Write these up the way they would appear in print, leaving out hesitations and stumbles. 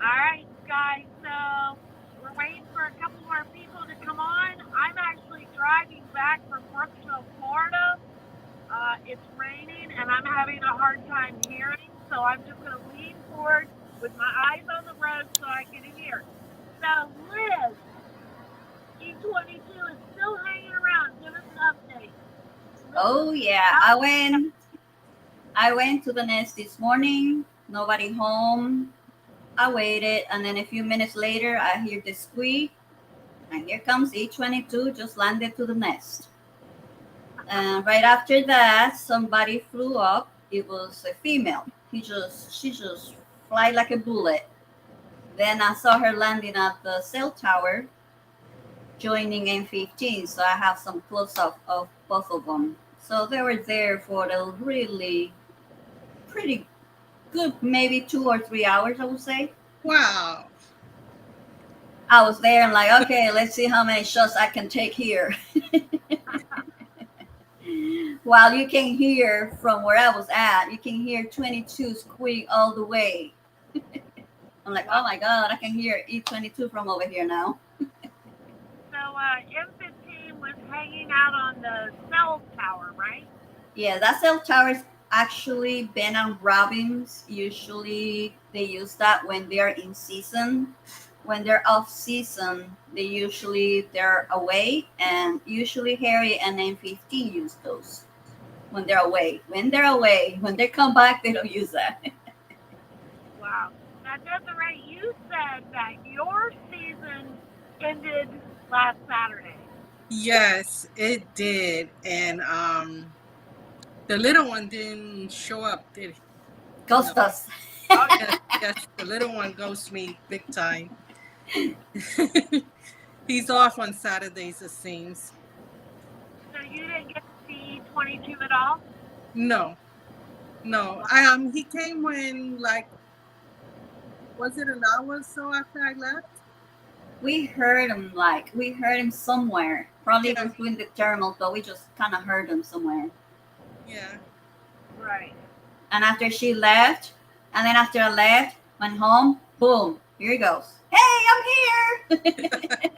right, guys. So we're waiting for a couple more people to come on. I'm actually driving back from Brooksville, Florida. It's raining and I'm having a hard time hearing, so I'm just going to lean forward with my eyes on the road so I can hear. So, Liz, E22 is still hanging around. Give us an update. Liz, Oh yeah, I went to the nest this morning. Nobody home. I waited, and then a few minutes later, I hear the squeak, and here comes E22, just landed to the nest. And right after that, somebody flew up. It was a female. She just fly like a bullet. Then I saw her landing at the cell tower, joining M15. So I have some close up of both of them. So they were there for a really pretty good, maybe 2 or 3 hours, I would say. Wow. I was there and like, okay, let's see how many shots I can take here. While you can hear from where I was at, you can hear 22 squeak all the way. I'm like, oh my God, I can hear E22 from over here now. So M15 was hanging out on the cell tower, right? Yeah, that cell tower is actually Ben and Robbins. Usually they use that when they're in season. When they're off season, they're away, and usually Harry and M15 use those when they're away. When they come back, they don't use that. Wow. Now, Desiree, you said that your season ended last Saturday. Yes, it did. And the little one didn't show up, did he? Ghost us. Oh, Yes, yes, the little one ghosted me big time. He's off on Saturdays, it seems. so you didn't get to see 22 at all? No, no. He came when, like, was it an hour or so after I left? We heard him somewhere. Probably Yeah. between the thermals, but we just kind of heard him somewhere. Yeah. Right. And after she left, and then after I left, went home, boom, here he goes. Hey, I'm here.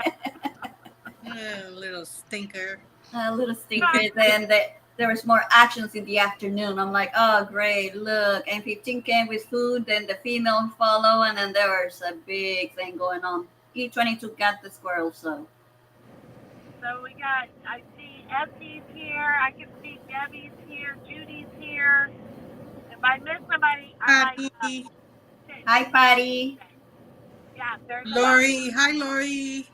Yeah, little stinker. A little stinker. Then there was more actions in the afternoon. I'm like, oh great, look, M15 came with food, then the female follow, and then there was a big thing going on. E22 got the squirrel, so. So I see Essie's here. I can see Debbie's here. Judy's here. If I miss somebody, I might. Patty. Hi, Patty. Yeah, there's Lori. Hi, Lori.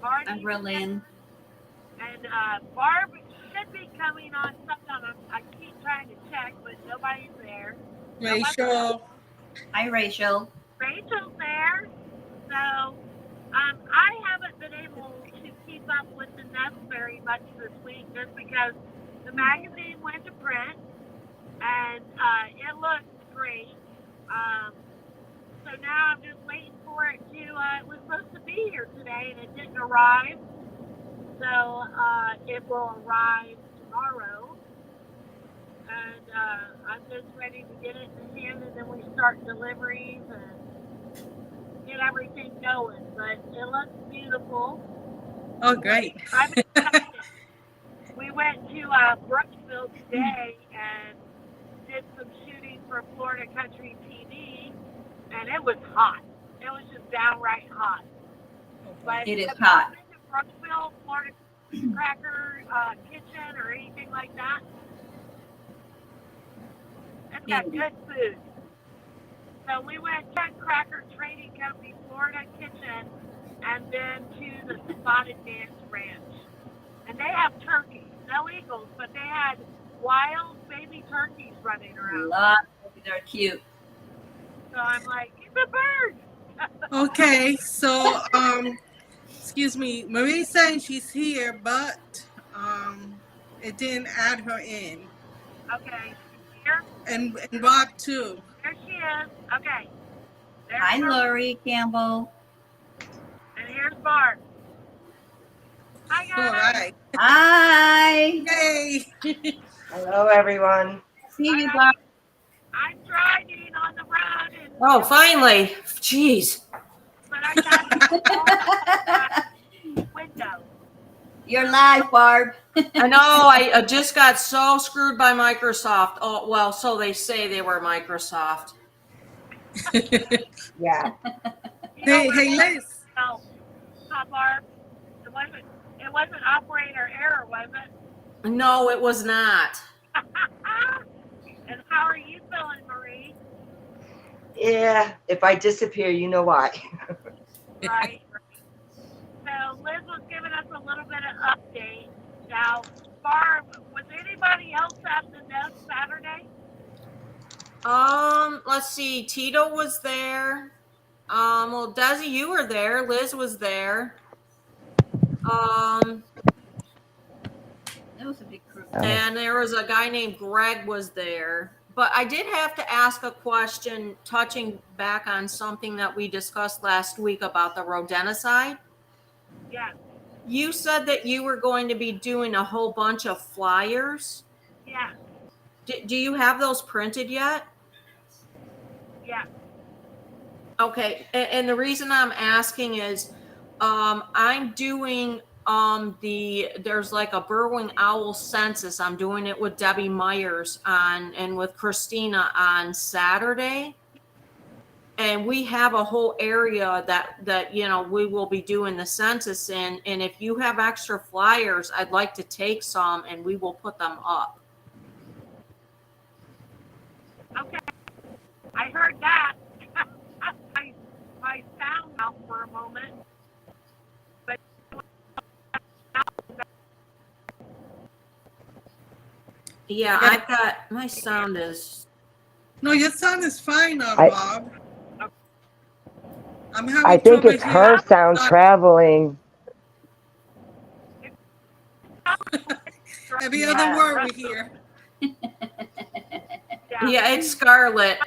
Marty. I'm Berlin. And Barb should be coming on sometime. I keep trying to check, but nobody's there. Rachel. Hi, Rachel. Rachel's there. So I haven't been able to keep up with the nest very much this week just because the magazine went to print and it looked great. So now I'm just waiting for it to, it was supposed to be here today and it didn't arrive. So it will arrive tomorrow. And I'm just ready to get it in hand and then we start deliveries and get everything going. But it looks beautiful. Oh, great. I'm excited. We went to Brooksville today and did some shooting for Florida Country TV, and it was hot. It was just downright hot. But It is hot. Brooksville, Florida Cracker Kitchen, or anything like that. It's got good food. So we went to Cracker Trading Company, Florida Kitchen, and then to the Spotted Dance Ranch. And they have turkeys, no eagles, but they had wild baby turkeys running around. They're cute. So I'm like, it's a bird. Okay, so excuse me, Marie's saying she's here, but it didn't add her in. Okay, here. And Bob too. There she is. Okay. There's Hi, Barb. Lori Campbell. And here's Barb. Hi, guys. All right. Hi. Hey. Hello, everyone. See you, Bob. I'm driving on the road, and Oh, finally. Jeez. But I got it on window. You're live, Barb. I know. I just got so screwed by Microsoft. Oh, well, so they say they were Microsoft. Yeah. Hey, Liz. No, Barb. It wasn't operator error, was it? No, it was not. And how are you feeling, Marie? Yeah. If I disappear, you know why. Right. So Liz was giving us a little bit of update. Now, Barb, was anybody else at the nest Saturday? Let's see. Tito was there. Well, Desi, you were there. Liz was there. That was a big crew. And there was a guy named Greg was there. But I did have to ask a question touching back on something that we discussed last week about the rodenticide. Yeah. You said that you were going to be doing a whole bunch of flyers. Yeah. Do you have those printed yet? Yeah. Okay. And the reason I'm asking is I'm doing there's like a Berwing Owl census. I'm doing it with Debbie Myers and with Christina on Saturday. And we have a whole area that we will be doing the census in. And if you have extra flyers, I'd like to take some and we will put them up. Okay. I heard that. my sound out for a moment. But Yeah, I've got my sound is. No, your sound is fine, I- Bob. I'm having I think trouble it's her hearing. sound traveling. Every other word we hear. Yeah, it's Scarlett.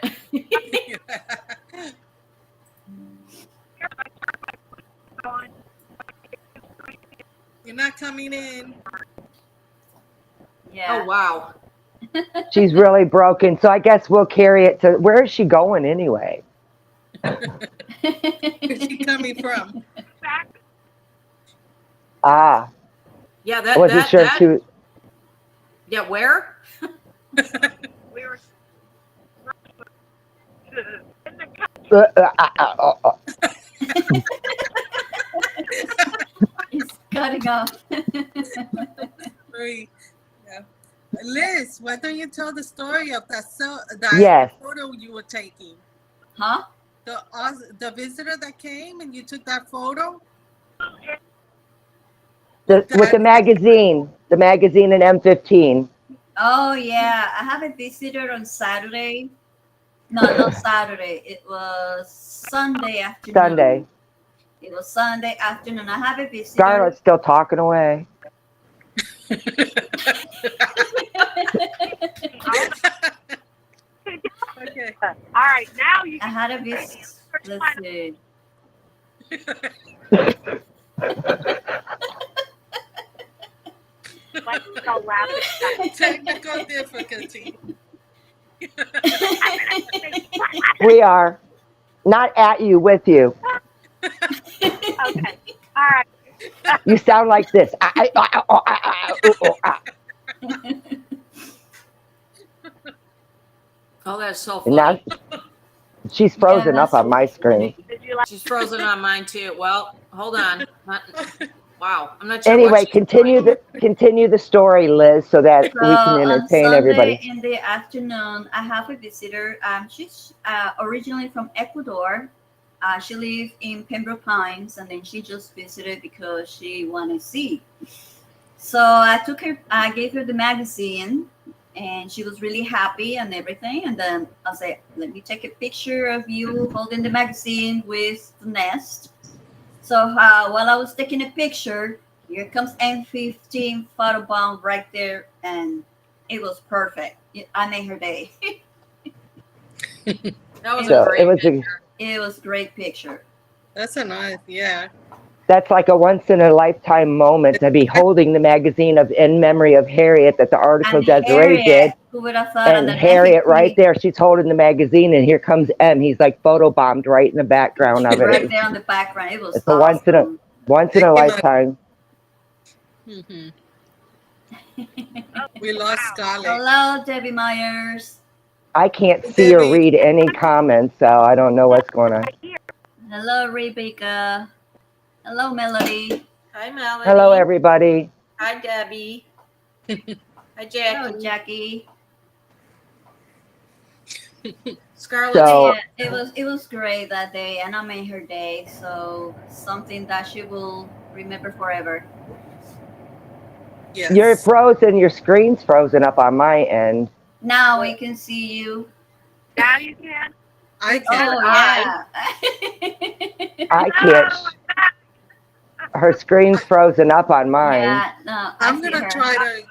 You're not coming in. Yeah. Oh, wow. She's really broken. So I guess we'll carry it to, where is she going anyway? Where's she coming from? Ah, Yeah, I wasn't sure if she was. Yeah, where? we were in the country. It's cutting off. Sorry. Yeah. Liz, why don't you tell the story of that Yes. photo you were taking? Huh? The visitor that came and you took that photo? With the magazine in M15. Oh yeah, I have a visitor on Saturday. No, not Saturday. It was Sunday afternoon. Sunday. It was Sunday afternoon. I have a visitor. Scarlett's still talking away. Okay. All right, now you I can. had a visitor. Let's see. Let's go laugh at that. Technical difficulty. We are not at you, with you. Okay. All right. You sound like this. Oh, that's so And now funny. she's frozen Yeah, up on my screen. Did you like? She's frozen on mine too. Well, hold on. Wow, I'm not sure. Anyway, what she's continue the story, Liz, so that we can On entertain Sunday everybody. in the afternoon, I have a visitor. She's originally from Ecuador. She lived in Pembroke Pines, and then she just visited because she wanted to see. So I gave her the magazine, and she was really happy and everything. And then I said, let me take a picture of you holding the magazine with the nest. So while I was taking a picture, here comes M15 photobomb right there, and it was perfect. I made her day. That was So a great it was picture. It was a great picture. That's a nice, yeah. That's like a once in a lifetime moment to be holding the magazine of In Memory of Harriet that the article And Desiree did. Harriet, who would have thought? And then Harriet right Effie, there, she's holding the magazine, and here comes M. He's like photobombed right in the background of it. right there on the background. It was It's a awesome. once in a lifetime. Mm-hmm. Oh, We lost wow. Scarlett. Hello, Debbie Myers. I can't see or Debbie. read any comments, so I don't know what's going on. Right here. Hello, Rebecca. Hello, Melody. Hi, Melody. Hello, everybody. Hi, Debbie. Hi, Hello, Jackie. Jackie. Scarlett. So- Yeah, it was great that day. Anna made her day, so something that she will remember forever. Yes. You're frozen. Your screen's frozen up on my end. Now we can see you. Now you can. I Oh can. yeah. I can't. Her screen's frozen up on mine. Yeah, no, I I'm see gonna her. try to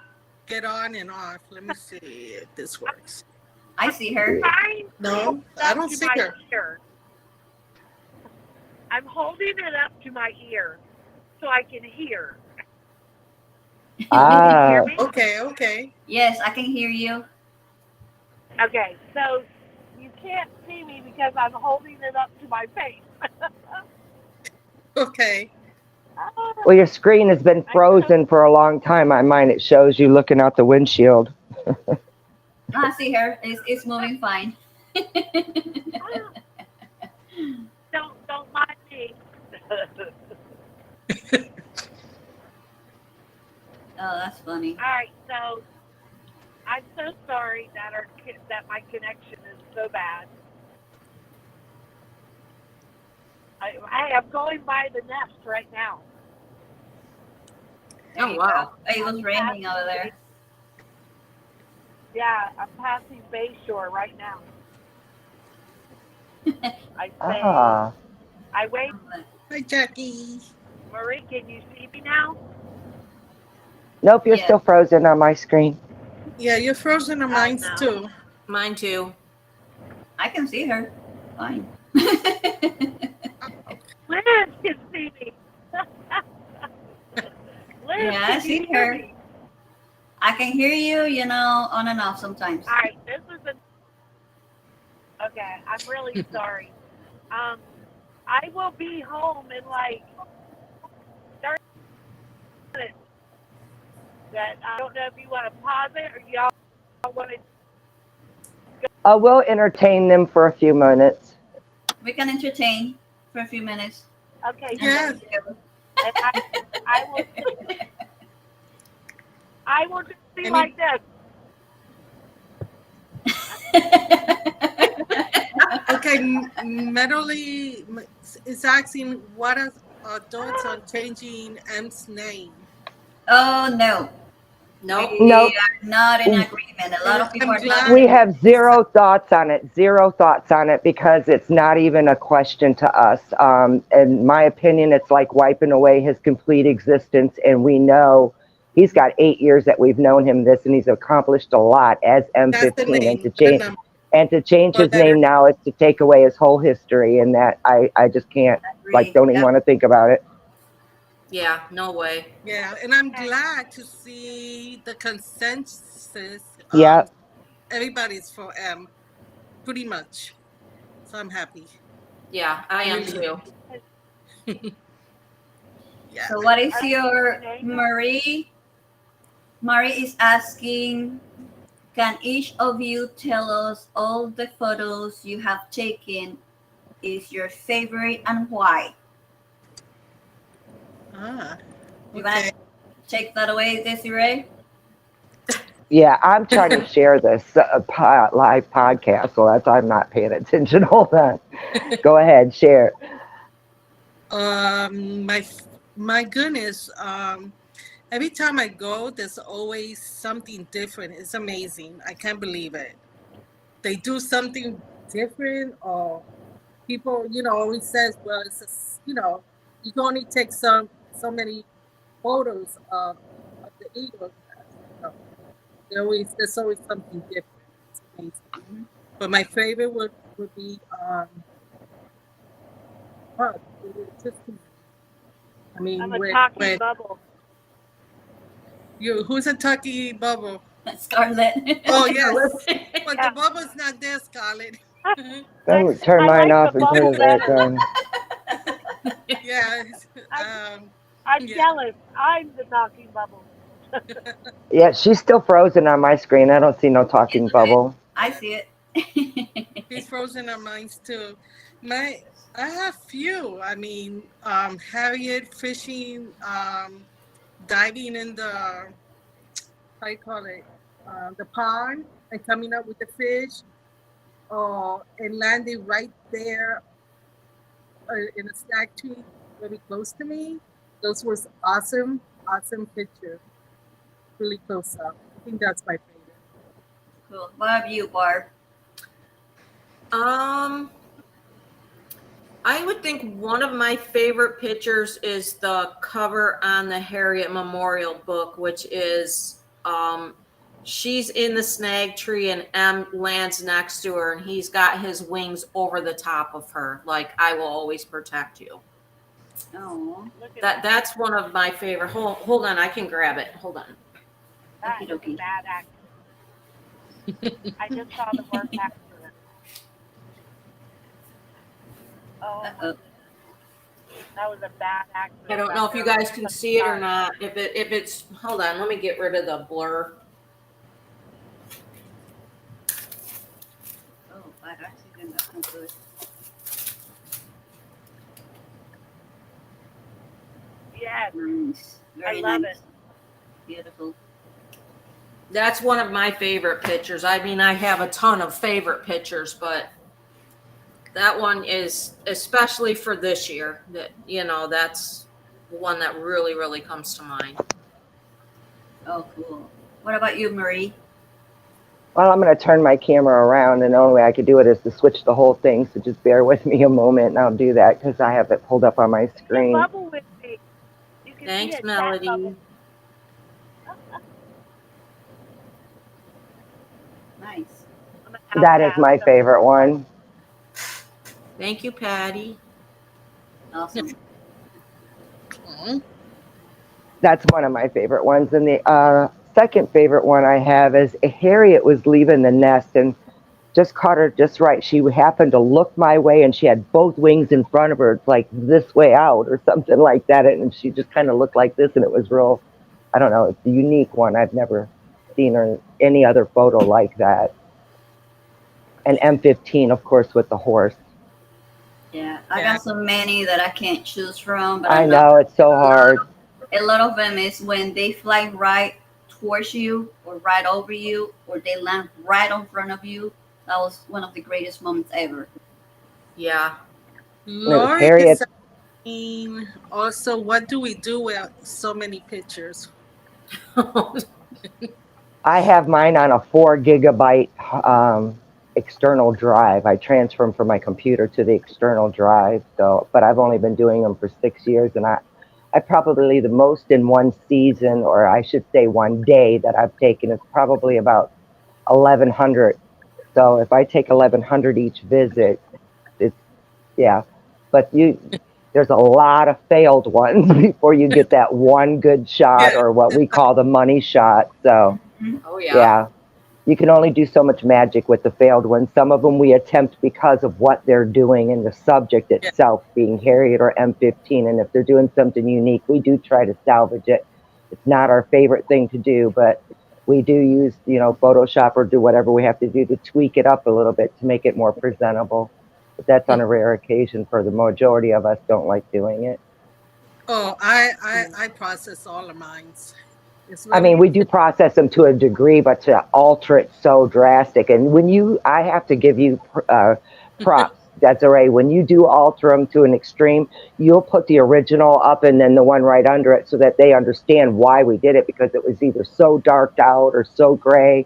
get on and off. Let me see if this works. I see her. Fine. No, I don't To see my her. ear. I'm holding it up to my ear so I can hear. Ah, Hear me? Okay. Yes, I can hear you. Okay, so you can't see me because I'm holding it up to my face. Okay. well, your screen has been frozen for a long time. On mine, it shows you looking out the windshield. I see her. It's moving fine. Don't mind me. Oh, that's funny. All right, so I'm so sorry that that my connection is so bad. I am going by the nest right now. There Oh, you wow. go. It was raining over there. Yeah, I'm passing Bayshore right now. I say, Ah, I wait. Hi, Jackie. Marie, can you see me now? nope, you're Yeah. still frozen on my screen. Yeah, you're frozen on mine no. too. Mine too. I can see her. Fine. Liz can see me. Liz, Yeah, I can see you hear her. me? I can hear you, on and off sometimes. All right, this is okay. I'm really sorry. I will be home in like 30 minutes. That I don't know if you want to pause it or y'all want to. We'll entertain them for a few minutes. We can entertain for a few minutes. Okay. Yeah. And I will just be Any- like this. Okay, Medley is asking what are our thoughts on changing M's name? Oh no. Nope. We Nope. are not in agreement. A lot of people I'm are glad- not. We have zero thoughts on it, because it's not even a question to us. In my opinion, it's like wiping away his complete existence. And we know he's got 8 years that we've known him this, and he's accomplished a lot as That's the M15. name. And to change his Letter. name now is to take away his whole history, and that I just can't, don't even want to think about it. Yeah, no way. Yeah, and I'm glad to see the consensus. Yeah. Everybody's for M, pretty much. So I'm happy. Yeah, I am too. Yeah. So what is your Marie? Marie is asking, can each of you tell us all the photos you have taken is your favorite and why? You Okay. wanna take that away, Desiree? Yeah, I'm trying to share this live podcast, so that's why I'm not paying attention. Hold on. Go ahead, share. My goodness. Every time I go, there's always something different. It's amazing. I can't believe it. They do something different, or people, always says, well, it's you can only take so many photos of the eagles. There's always something different. It's amazing. But my favorite would be Barb. I mean, I'm a talking when bubble. who's a talkie bubble? Scarlett. Oh yes, but Yeah. the bubble's not there, Scarlett. Let me turn I mine like off the and turn bubble it back better. on. Yeah. I'm Yeah. jealous. I'm the talking bubble. Yeah, she's still frozen on my screen. I don't see no talking It's okay. bubble. I see it. He's frozen on mine too. I have few. I mean, Harriet fishing, diving in the, how you call it, the pond and coming up with the fish, and landing right there in a stag tree very close to me. Those was awesome, awesome picture. Really close up. I think that's my favorite. Cool. What about you, Barb? I would think one of my favorite pictures is the cover on the Harriet Memorial book, which is she's in the snag tree and M lands next to her and he's got his wings over the top of her, like I will always protect you. Oh, Look at That's one of my favorite. Hold on, I can grab it. Hold on. that. Okie dokie. Bad accident. I just saw the word accident. Oh, Uh-oh. that was a bad accident. I don't know if you guys can see it or not. If it's hold on, let me get rid of the blur. Oh, bad accident. That's not good. Yes, Nice. Very I love nice. it. Beautiful. That's one of my favorite pictures. I mean, I have a ton of favorite pictures, but that one is especially for this year. That that's the one that really, really comes to mind. Oh, cool. What about you, Marie? Well, I'm going to turn my camera around, and the only way I could do it is to switch the whole thing. So just bear with me a moment, and I'll do that because I have it pulled up on my The screen. bubble with me. You can Thanks, see it, Melody. that bubble. Nice. I'm an That is outcast, my so- favorite one. Thank you, Patty. Awesome. Mhm. That's one of my favorite ones. And the second favorite one I have is Harriet was leaving the nest and just caught her just right. She happened to look my way and she had both wings in front of her. It's like this way out or something like that. And she just kind of looked like this and it was real, I don't know, it's a unique one. I've never seen her in any other photo like that. And M15, of course, with the horse. Yeah, I Yeah. got so many that I can't choose from, but I I love know, it's so hard. a lot of them is when they fly right towards you or right over you or they land right in front of you. That was one of the greatest moments ever. Yeah. Lori Harriet. is saying also, what do we do with so many pictures? I have mine on a 4 gigabyte external drive. I transfer them from my computer to the external drive. So, but I've only been doing them for 6 years, and I probably the most in one season, or I should say one day, that I've taken is probably about 1,100. So if I take 1,100 each visit, it's yeah. But there's a lot of failed ones before you get that one good shot, or what we call the money shot. So. Oh yeah. Yeah, you can only do so much magic with the failed ones. Some of them we attempt because of what they're doing and the subject itself being Harriet or M15. And if they're doing something unique, we do try to salvage it. It's not our favorite thing to do, but we do use, Photoshop or do whatever we have to do to tweak it up a little bit to make it more presentable. But that's on a rare occasion. For the majority of us, don't like doing it. Oh, I process all of mine. It's I mean, really we do process them to a degree, but to alter it so drastic. And I have to give you props, Desiree. When you do alter them to an extreme, you'll put the original up and then the one right under it so that they understand why we did it, because it was either so darked out or so gray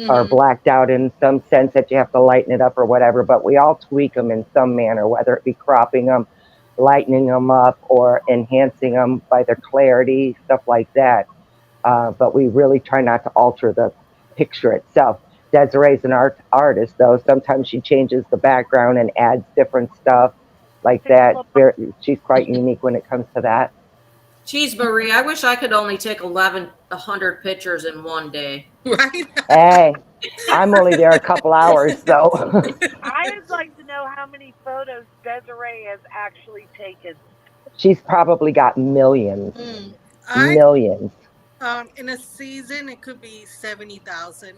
or blacked out in some sense that you have to lighten it up or whatever. But we all tweak them in some manner, whether it be cropping them, lightening them up, or enhancing them by their clarity, stuff like that. But we really try not to alter the picture itself. Desiree's an artist, though. Sometimes she changes the background and adds different stuff like that. She's quite unique when it comes to that. Geez, Marie, I wish I could only take 1,100 pictures in one day. Right? Hey, I'm only there a couple hours, so I would like to know how many photos Desiree has actually taken. she's probably got millions, Mm. I millions. in a season it could be 70,000.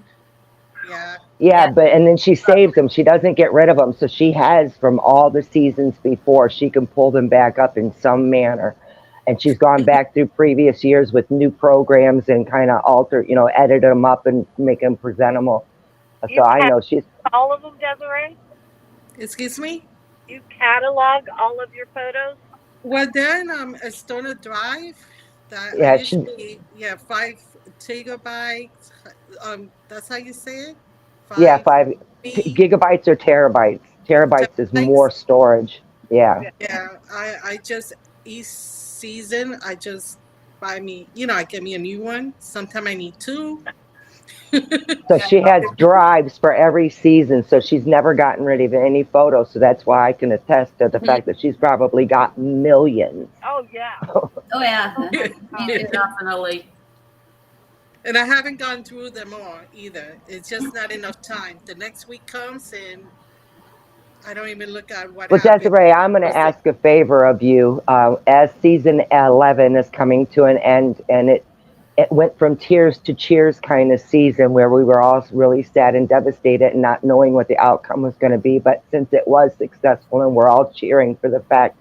Yeah. Yeah, Yeah. but and then she saves them. She doesn't get rid of them. So she has from all the seasons before, she can pull them back up in some manner. And she's gone back through previous years with new programs and kind of alter, edit them up and make them presentable. So You I catalog know she's, all of them, Desiree? Excuse me? You catalog all of your photos? Well, then a Stoner Drive that I yeah, she, usually 5 gigabytes. That's how you say it. yeah, 5 five me gigabytes or terabytes. Terabytes is terabytes. more storage. Yeah. Yeah. Yeah, I just each season I just buy me. I get me a new one. Sometimes I need two. So she has drives for every season. So she's never gotten rid of any photos. So that's why I can attest to the Mhm. fact that she's probably got millions. Oh, yeah. Oh yeah. Oh, my God. Definitely. And I haven't gone through them all either. It's just not enough time. The next week comes and I don't even look at what Well, happened. Desiree, I'm going to ask a favor of you. As season 11 is coming to an end, and it went from tears to cheers kind of season where we were all really sad and devastated and not knowing what the outcome was going to be. But since it was successful and we're all cheering for the fact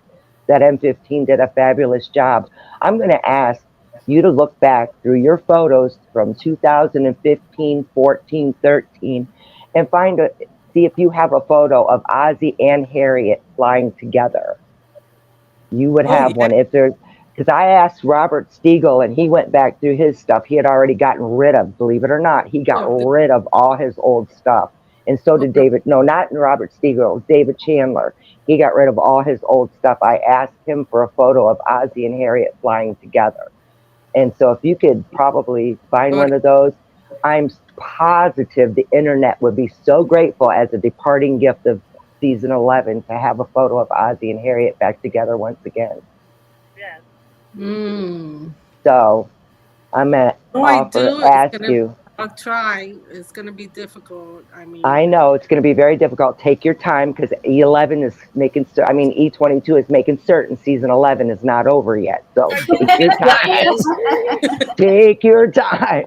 that M15 did a fabulous job, I'm going to ask you to look back through your photos from 2015, 14, 13, and see if you have a photo of Ozzy and Harriet flying together. You would Oh have yeah. one if there's, because I asked Robert Stiegel and he went back through his stuff. He had already gotten rid of, believe it or not, he got Oh, rid of all his old stuff. And so did okay. David, no, not Robert Stiegel, David Chandler. He got rid of all his old stuff. I asked him for a photo of Ozzy and Harriet flying together. And so if you could probably find But one of those, I'm positive the internet would be so grateful as a departing gift of season 11 to have a photo of Ozzy and Harriet back together once again. Yes. So I'm going to no, I offer, do. It's ask gonna. you. I'll try. It's gonna be difficult. I mean, I know it's going to be very difficult. Take your time because E11 is making, E22 is making certain season 11 is not over yet. So take your time. Take your time.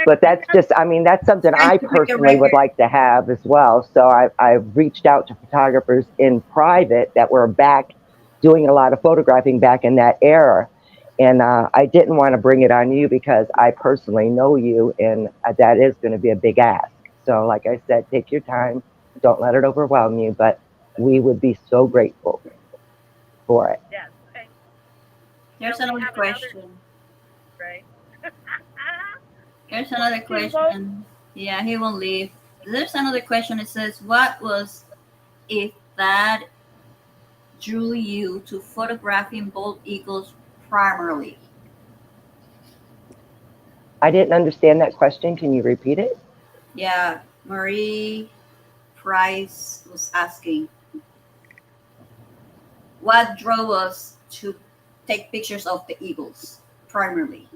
But that's just, that's something I personally would like to have as well. So I've reached out to photographers in private that were back doing a lot of photographing back in that era. And I didn't want to bring it on you because I personally know you, and that is going to be a big ask. So, like I said, take your time. Don't let it overwhelm you, but we would be so grateful for it. Yes. Okay. Here's Now we another have another- question. Right. Here's another question. Yeah, he won't leave. There's another question. It says, what was if that drew you to photographing bald eagles primarily? I didn't understand that question. Can you repeat it? Yeah, Marie Price was asking, what drove us to take pictures of the eagles primarily?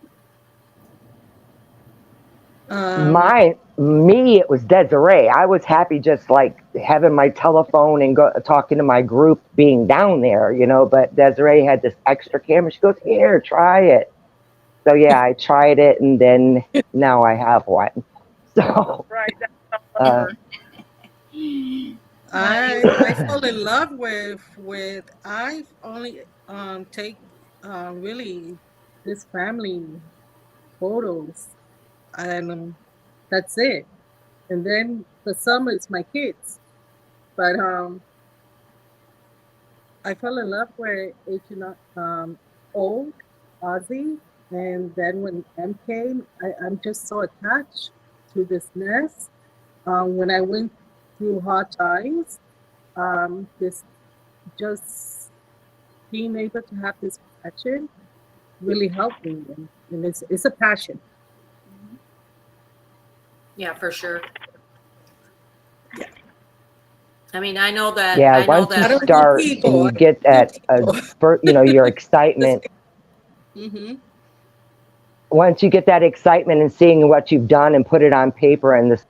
Me, it was Desiree. I was happy just like having my telephone and talking to my group being down there, but Desiree had this extra camera. She goes, here, try it. So yeah, I tried it and then now I have one. So Right. I fell in love with I've only take really this family photos and that's it. And then the summer it's my kids. But I fell in love with old Ozzy, and then when M came, I'm just so attached to this nest. When I went through hard times, this just being able to have this passion really helped me, and it's a passion. Yeah, for sure. I mean, I know that. yeah, I know once you that. start and you get that, your excitement. Mm-hmm. Once you get that excitement and seeing what you've done and put it on paper and the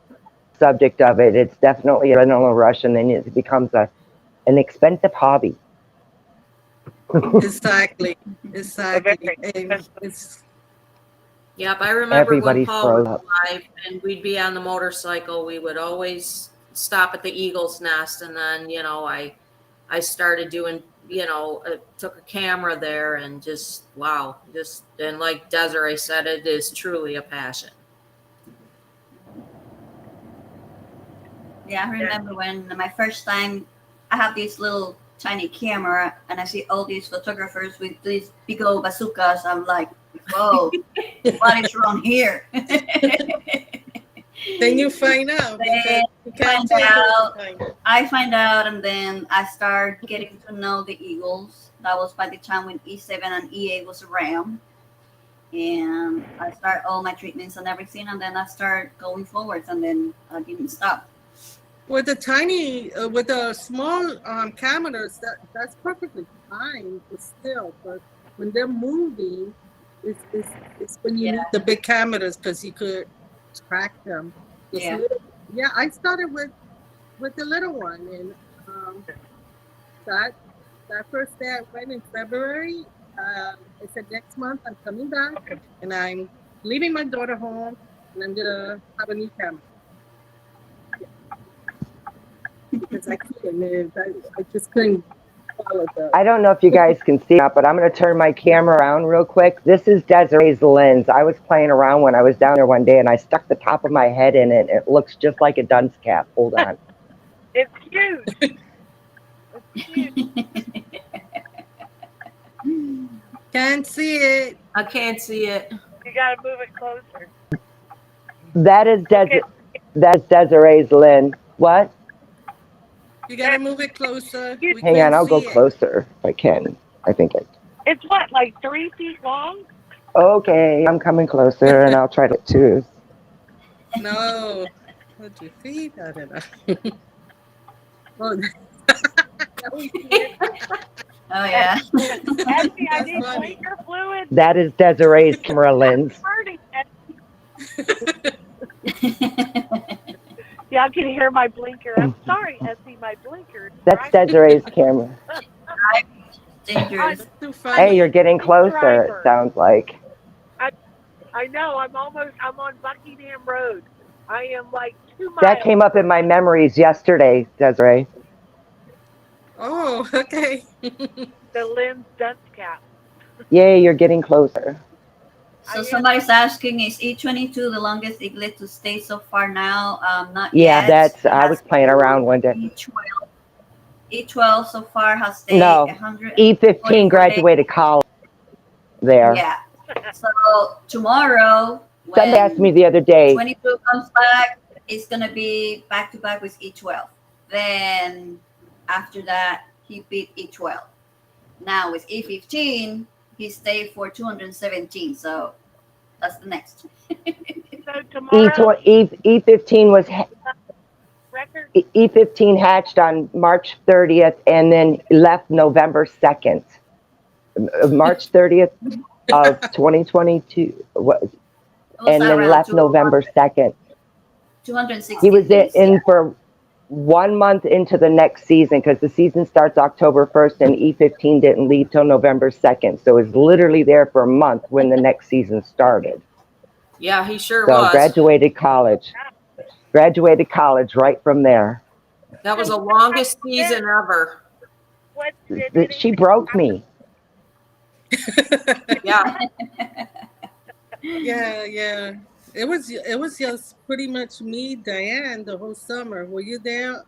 subject of it, it's definitely an adrenaline rush, and then it becomes an expensive hobby. Exactly. Exactly. And it's Yep, I remember Everybody's when Paul was froze up. alive and we'd be on the motorcycle, we would always stop at the Eagle's Nest, and then, you know, I started doing, you know, took a camera there, and just, wow, just, and like Desiree said, it is truly a passion. Yeah, I remember when my first time I have this little tiny camera and I see all these photographers with these big old bazookas. I'm like, whoa, what is wrong here? then you find out. Then You can't find take out. it. I find out, and then I start getting to know the Eagles. That was by the time when E7 and E8 was around. And I start all my treatments and everything, and then I start going forwards, and then I didn't stop. With the tiny, with the small cameras, that's perfectly fine. It's still, but when they're moving, it's when you need the big cameras because you could track them. Yeah. Yeah, I started with the little one, and that first day I went in February. I said next month I'm coming back, and I'm leaving my daughter home, and I'm gonna have a new camera. Because I couldn't, I just couldn't follow that. I don't know if you guys can see that, but I'm going to turn my camera around real quick. This is Desiree's lens. I was playing around when I was down there one day, and I stuck the top of my head in it. It looks just like a dunce cap. Hold on. It's huge. It's huge. Can't see it. I can't see it. You got to move it closer. That is That's Desiree's lens. What? You gotta move it closer. We Hang on, can't I'll go see it. closer if I can. I think it. It's what, like 3 feet long? Okay, I'm coming closer, and I'll try to too. No. What do you feet? I don't know. Oh, that was weird. Oh yeah. Essie, I need funny. blinker fluid. That is Desiree's camera lens. Hurting, Yeah, I can hear my blinker. I'm sorry, Essie, my blinker. That's Desiree's camera. Dangerous. That's too funny. Hey, you're getting closer. It sounds like. I know. I'm on Buckingham Road. I am like 2 miles. That came up in my memories yesterday, Desiree. Oh, okay. The lens dunce cap. Yay, you're getting closer. So somebody's asking, is E22 the longest eaglet to stay so far now? Not Yeah, yet. that's. I was playing around one day. E12 so far has stayed No, 100. E15 graduated college there. Yeah. So tomorrow, Somebody when asked me the other day. 22 comes back, it's gonna be back to back with E12. Then after that, he beat E12. Now with E15, he stayed for 217. So that's the next. So tomorrow, E15 was record. E15 hatched on March 30th and then left November 2nd. March 30th of 2022. And then left November 2nd. 260. He was in for 1 month into the next season because the season starts October 1st and E15 didn't leave till November 2nd. So it was literally there for a month when the next season started. Yeah, he sure So was. graduated college right from there. That was the longest season ever. What She broke me. Yeah. Yeah. It was just pretty much me, Diane, the whole summer. Were you there,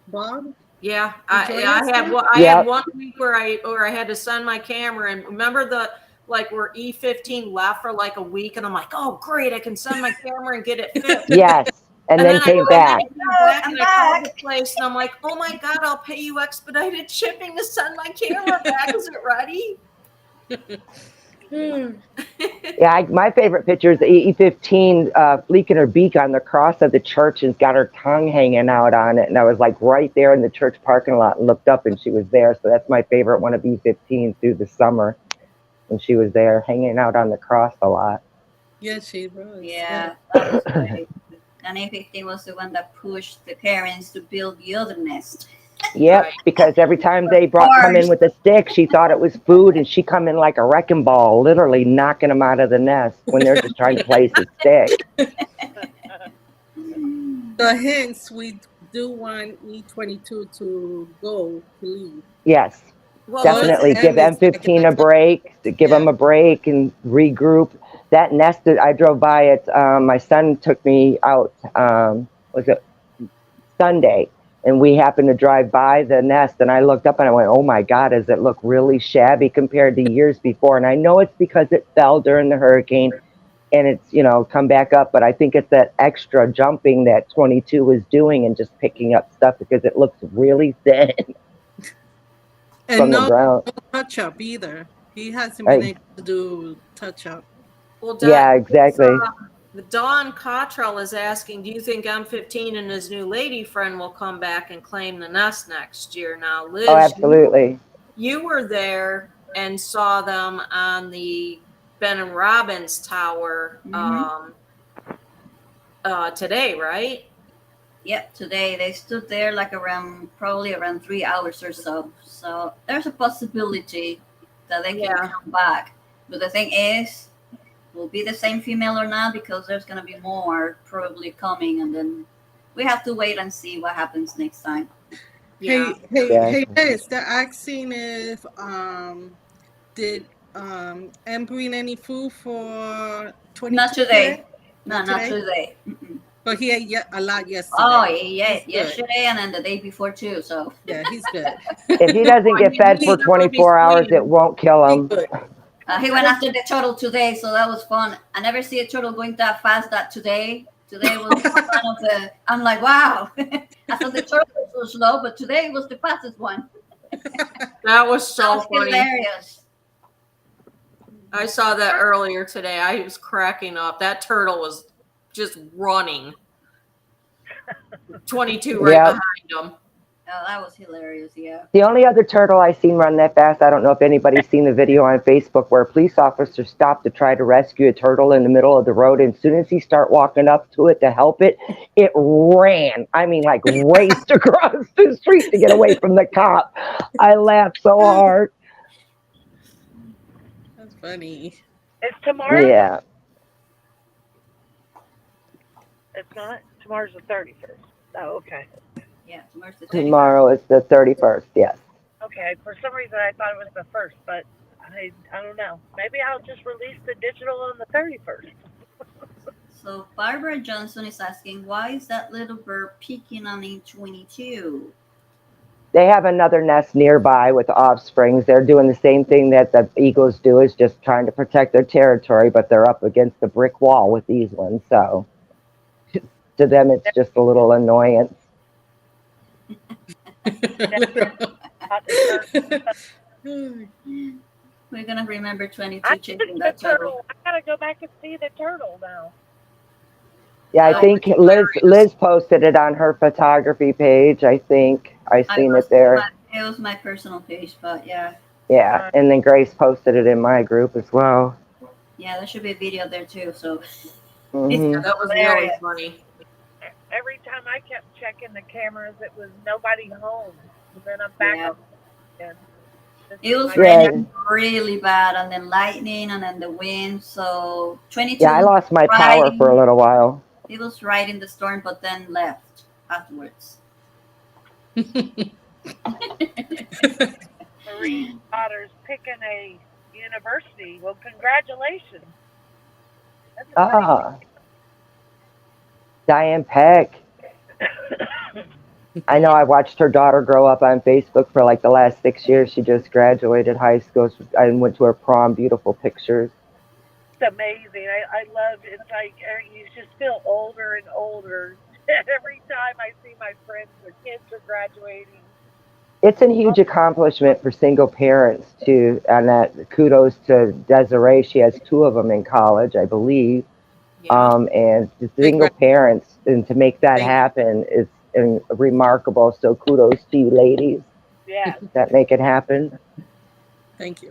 Bob? Yeah, Enjoy I yourself? had 1 week where I had to send my camera, and remember where E15 left for like a week, and I'm like, oh great, I can send my camera and get it fixed. Yes. And then came back. And I called the place, and I'm like, oh my god, I'll pay you expedited shipping to send my camera back. Is it ready? Yeah, my favorite picture is the E15 fleeking her beak on the cross of the church and got her tongue hanging out on it. And I was like right there in the church parking lot and looked up and she was there. So that's my favorite one of E15 through the summer. when she was there, hanging out on the cross a lot. Yeah, she was. Yeah, that was great. And A15 was the one that pushed the parents to build the other nest. Yep, Right. because every time they come in with a stick, she thought it was food, and she come in like a wrecking ball, literally knocking them out of the nest when they're just trying to place a stick. So hence we do want E22 to leave. Yes, Well, definitely Let's give end this M15 a break, give them a break and regroup. That nest that I drove by it, my son took me out, was it Sunday? And we happened to drive by the nest, and I looked up and I went, oh my God, does it look really shabby compared to years before? And I know it's because it fell during the hurricane and it's, come back up. But I think it's that extra jumping that 22 was doing and just picking up stuff because it looks really thin And from no the ground. touch up either. He hasn't been able to do touch up. well, Yeah, exactly. Don Cottrell is asking, do you think M15 and his new lady friend will come back and claim the nest next year? Now, Liz, Oh, absolutely. you were there and saw them on the Ben and Robbins Tower today, right? Yep, today they stood there like probably around 3 hours or so. So there's a possibility that they can come back. But the thing is, will be the same female or not, because there's going to be more probably coming, and then we have to wait and see what happens next time. Hey, Liz, they're asking if did M bring any food for 22? Not today. Not Not today. Mm-mm. But he ate a lot yesterday. Oh, yeah, yesterday and then the day before too. So yeah, he's good. If he doesn't get fed for 24 hours, it won't kill him. he went after the turtle today, so that was fun. I never see a turtle going that fast. That today was one of the. I'm like, wow. I thought the turtle was so slow, but today was the fastest one. That was so funny. Hilarious. I saw that earlier today. I was cracking up. That turtle was just running. 22 right behind him. Oh, that was hilarious, yeah. The only other turtle I seen run that fast, I don't know if anybody's seen the video on Facebook where a police officer stopped to try to rescue a turtle in the middle of the road. And as soon as he started walking up to it to help it, it ran. I mean, like raced across the street to get away from the cop. I laughed so hard. That's funny. It's tomorrow? Yeah. It's not? Tomorrow's the 31st. Oh, okay. Yeah, Tomorrow is the 31st, yes. Okay, for some reason I thought it was the 1st, but I don't know. Maybe I'll just release the digital on the 31st. So Barbara Johnson is asking, why is that little bird peeking on E22? They have another nest nearby with offsprings. They're doing the same thing that the eagles do, is just trying to protect their territory, but they're up against the brick wall with these ones. So to them, it's just a little annoyance. We're gonna remember 22 I chasing the that turtle. turtle. I gotta go back and see the turtle now. Yeah, I think Liz posted it on her photography page. I think I seen it there. It was my personal page, but yeah. Yeah, and then Grace posted it in my group as well. Yeah, there should be a video there too. So Mm-hmm. That was really funny. Every time I kept checking the cameras, it was nobody home. And then I'm back up again. It was raining really bad, and then lightning, and then the wind. So 22. Yeah, I lost my power for a little while. It was right in the storm, but then left afterwards. Marie's daughter's picking a university. Well, congratulations. That's Diane Peck. I know I watched her daughter grow up on Facebook for like the last 6 years. She just graduated high school. I went to her prom. Beautiful pictures. It's amazing. I love it. It's like you just feel older and older. Every time I see my friends, their kids are graduating. It's a huge accomplishment for single parents too. And that kudos to Desiree. She has 2 of them in college, I believe. Yeah. And the single parents, and to make that happen is remarkable. So kudos to you ladies. Yeah. That make it happen. Thank you.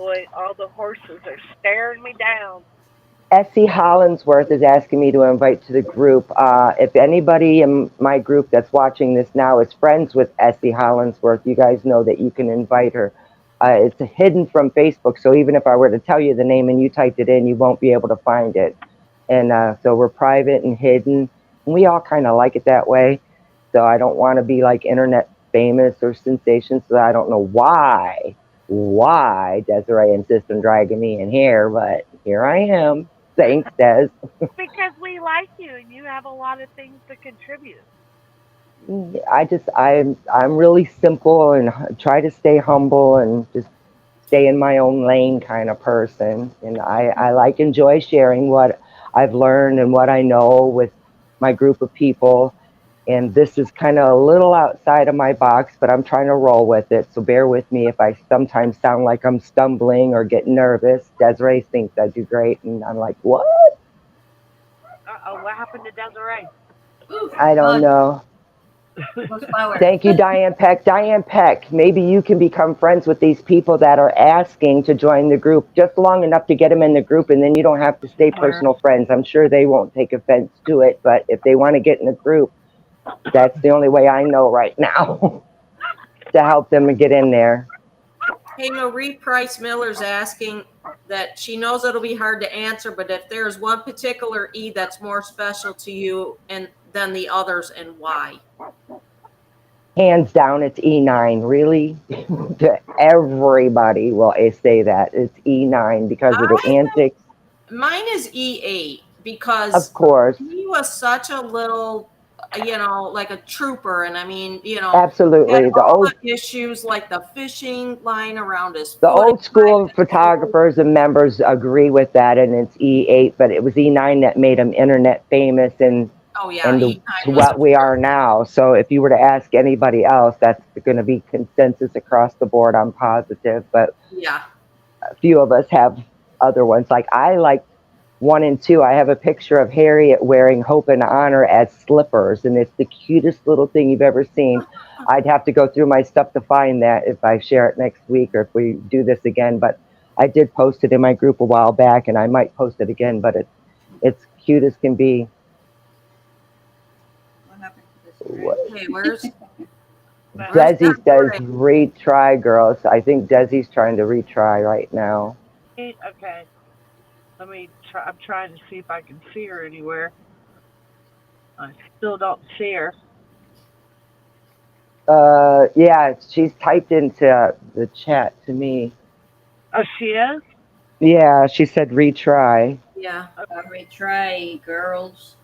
boy, all the horses are staring me down. Essie Hollinsworth is asking me to invite to the group. If anybody in my group that's watching this now is friends with Essie Hollinsworth, you guys know that you can invite her. It's hidden from Facebook, so even if I were to tell you the name and you typed it in, you won't be able to find it. And so we're private and hidden. And we all kind of like it that way. So I don't want to be like internet famous or sensation, so I don't know why Desiree insists on dragging me in here, but here I am. Thanks, Des. Because we like you and you have a lot of things to contribute. I'm really simple and try to stay humble and just stay in my own lane kind of person. And I enjoy sharing what I've learned and what I know with my group of people. And this is kind of a little outside of my box, but I'm trying to roll with it. So bear with me if I sometimes sound like I'm stumbling or getting nervous. Desiree thinks I do great, and I'm like, what? Uh-oh, what happened to Desiree? I don't know. Thank you, Diane Peck. Diane Peck, maybe you can become friends with these people that are asking to join the group just long enough to get them in the group, and then you don't have to stay personal friends. I'm sure they won't take offense to it, but if they want to get in the group, that's the only way I know right now to help them get in there. Hey, Marie Price Miller's asking that she knows it'll be hard to answer, but if there's one particular E that's more special to you than the others, and why? Hands down, it's E9. Really, everybody will say that it's E9 because of the antics. Mine is E8 because, of course, he was such a little, like a trooper, and I mean, absolutely the issues like the fishing line around his foot. The old school photographers and members agree with that, and it's E8, but it was E9 that made him internet famous and what we are now. So if you were to ask anybody else, that's going to be consensus across the board, I'm positive. But yeah, a few of us have other ones. Like I like 1 and 2. I have a picture of Harriet wearing Hope and Honor as slippers, and it's the cutest little thing you've ever seen. I'd have to go through my stuff to find that if I share it next week or if we do this again. But I did post it in my group a while back, and I might post it again. But it's cute as can be. Okay, where's Desi says retry, girls. I think Desi's trying to retry right now. Okay. Let me try. I'm trying to see if I can see her anywhere. I still don't see her. Yeah, she's typed into the chat to me. Oh, she is? Yeah, she said retry. Yeah. Retry, girls.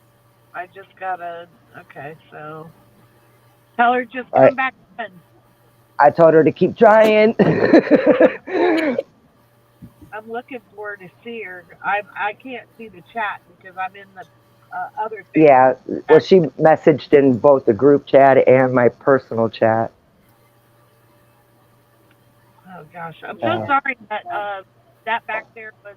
I just gotta. Okay, so tell her just come back in. I told her to keep trying. I'm looking for her to see her. I can't see the chat because I'm in the other thing. Yeah, well, she messaged in both the group chat and my personal chat. Oh gosh, I'm so sorry that that back there was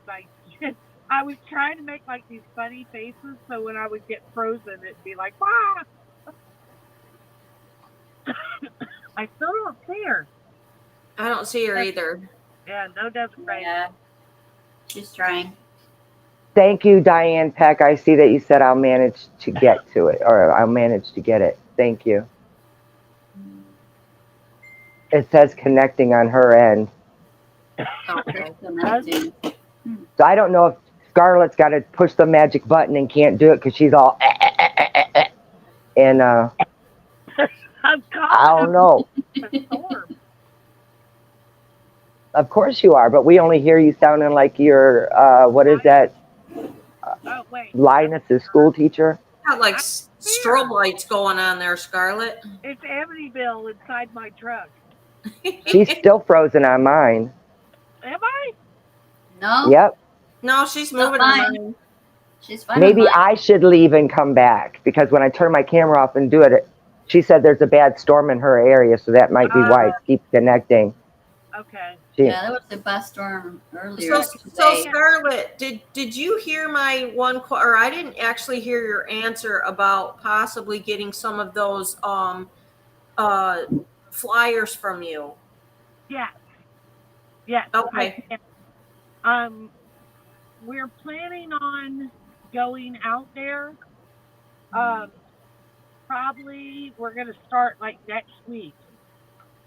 I was trying to make like these funny faces, so when I would get frozen, it'd be like, "Wah!" I still don't see her. I don't see her either. Yeah, no, Desiree. Yeah, she's trying. Thank you, Diane Peck. I see that you said I'll manage to get to it, or I'll manage to get it. Thank you. It says connecting on her end. Okay. So I don't know if Scarlett's got to push the magic button and can't do it because she's all and I don't know. Of course you are, but we only hear you sounding like you're what is that? Linus's school teacher. Got like strobe lights going on there, Scarlett. It's Amityville inside my truck. She's still frozen on mine. Am I? No. Yep. No, she's moving on. She's fine. Maybe I should leave and come back because when I turn my camera off and do it, she said there's a bad storm in her area, so that might be why it keeps connecting. Okay. Yeah, there was a bad storm earlier. So Scarlett, did you hear my one or I didn't actually hear your answer about possibly getting some of those flyers from you? Yeah. Yeah. Okay. We're planning on going out there. Um, Probably we're gonna start like next week.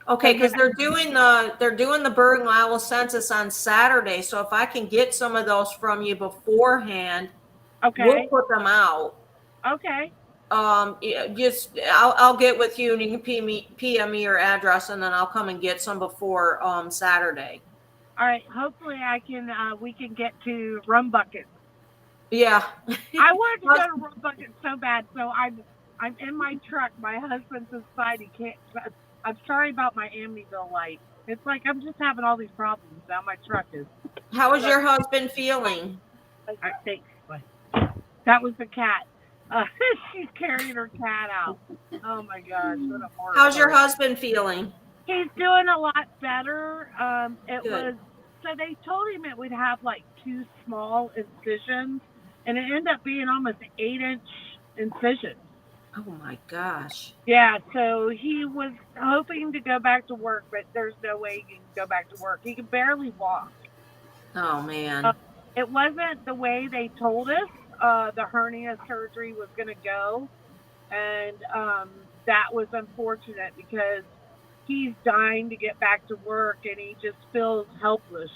Okay, because they're doing the Bergen Owl census on Saturday. So if I can get some of those from you beforehand, we'll Okay. put them out. Okay. Yeah, just I'll get with you and you can PM me your address and then I'll come and get some before Saturday. All right. Hopefully, we can get to Rum Bucket. Yeah. I wanted to go to Rum Bucket so bad, so I'm in my truck. My husband's inside. He can't. I'm sorry about my Amityville light. It's like I'm just having all these problems now. My truck is. How is your husband feeling? I think that was the cat. She's carrying her cat out. Oh my gosh, what a horror. How's your husband feeling? He's doing a lot better. Good. So they told him it would have like 2 small incisions, and it ended up being almost 8-inch incisions. Oh my gosh. Yeah, so he was hoping to go back to work, but there's no way he can go back to work. He can barely walk. Oh man. It wasn't the way they told us the hernia surgery was going to go, and that was unfortunate because he's dying to get back to work and he just feels helpless,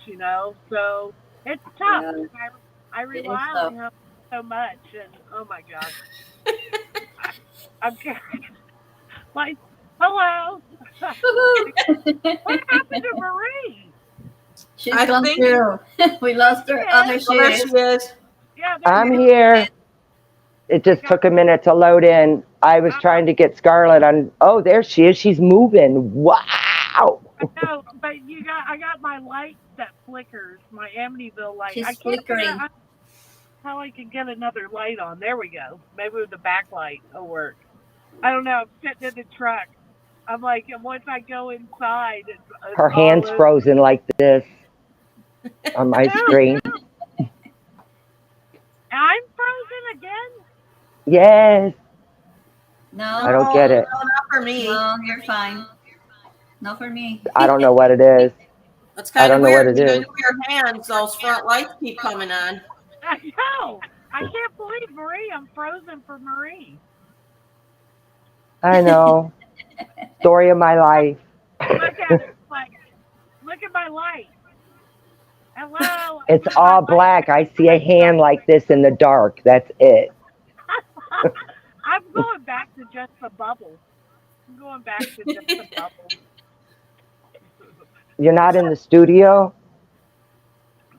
so it's tough. Yeah. I rely on him so much, and oh my gosh. I'm like, hello. What happened to Marie? She's gone through. We lost her. Oh, there she There is. she is. Yeah, I'm here. It just took a minute to load in. I was trying to get Scarlett on. Oh, there she is. She's moving. Wow. I know, but I got my light that flickers, my Amityville light. She's I can't figure flickering. out how I can get another light on. There we go. Maybe with the backlight will work. I don't know. I'm sitting in the truck. I'm like, and once I go inside, it's Her all hand's over. frozen like this on my screen. I'm frozen again? Yes. I No, don't get it. No, not for me. no, you're fine. Not for me. I don't know what it is. That's I kind of don't know what weird. it You is. move your hands, those front lights keep coming on. I know. I can't believe Marie. I'm frozen for Marie. I know. Story of my life. Look at it. Like, look at my light. Hello. It's all black. I see a hand like this in the dark. That's it. I'm going back to just the bubble. I'm going back to just the bubble. You're not in the studio?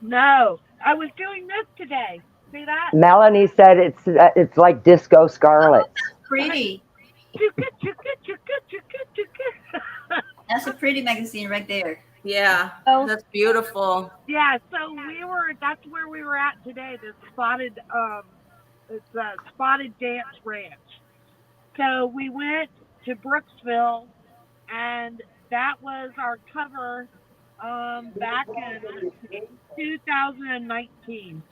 No, I was doing this today. See that? Melanie said it's like Disco Scarlett. Pretty. Chukka, chukka, chukka, chukka, chukka. That's a pretty magazine right there. Yeah, Oh. that's beautiful. Yeah, so that's where we were at today, the spotted dance ranch. So we went to Brooksville, and that was our cover back in 2019.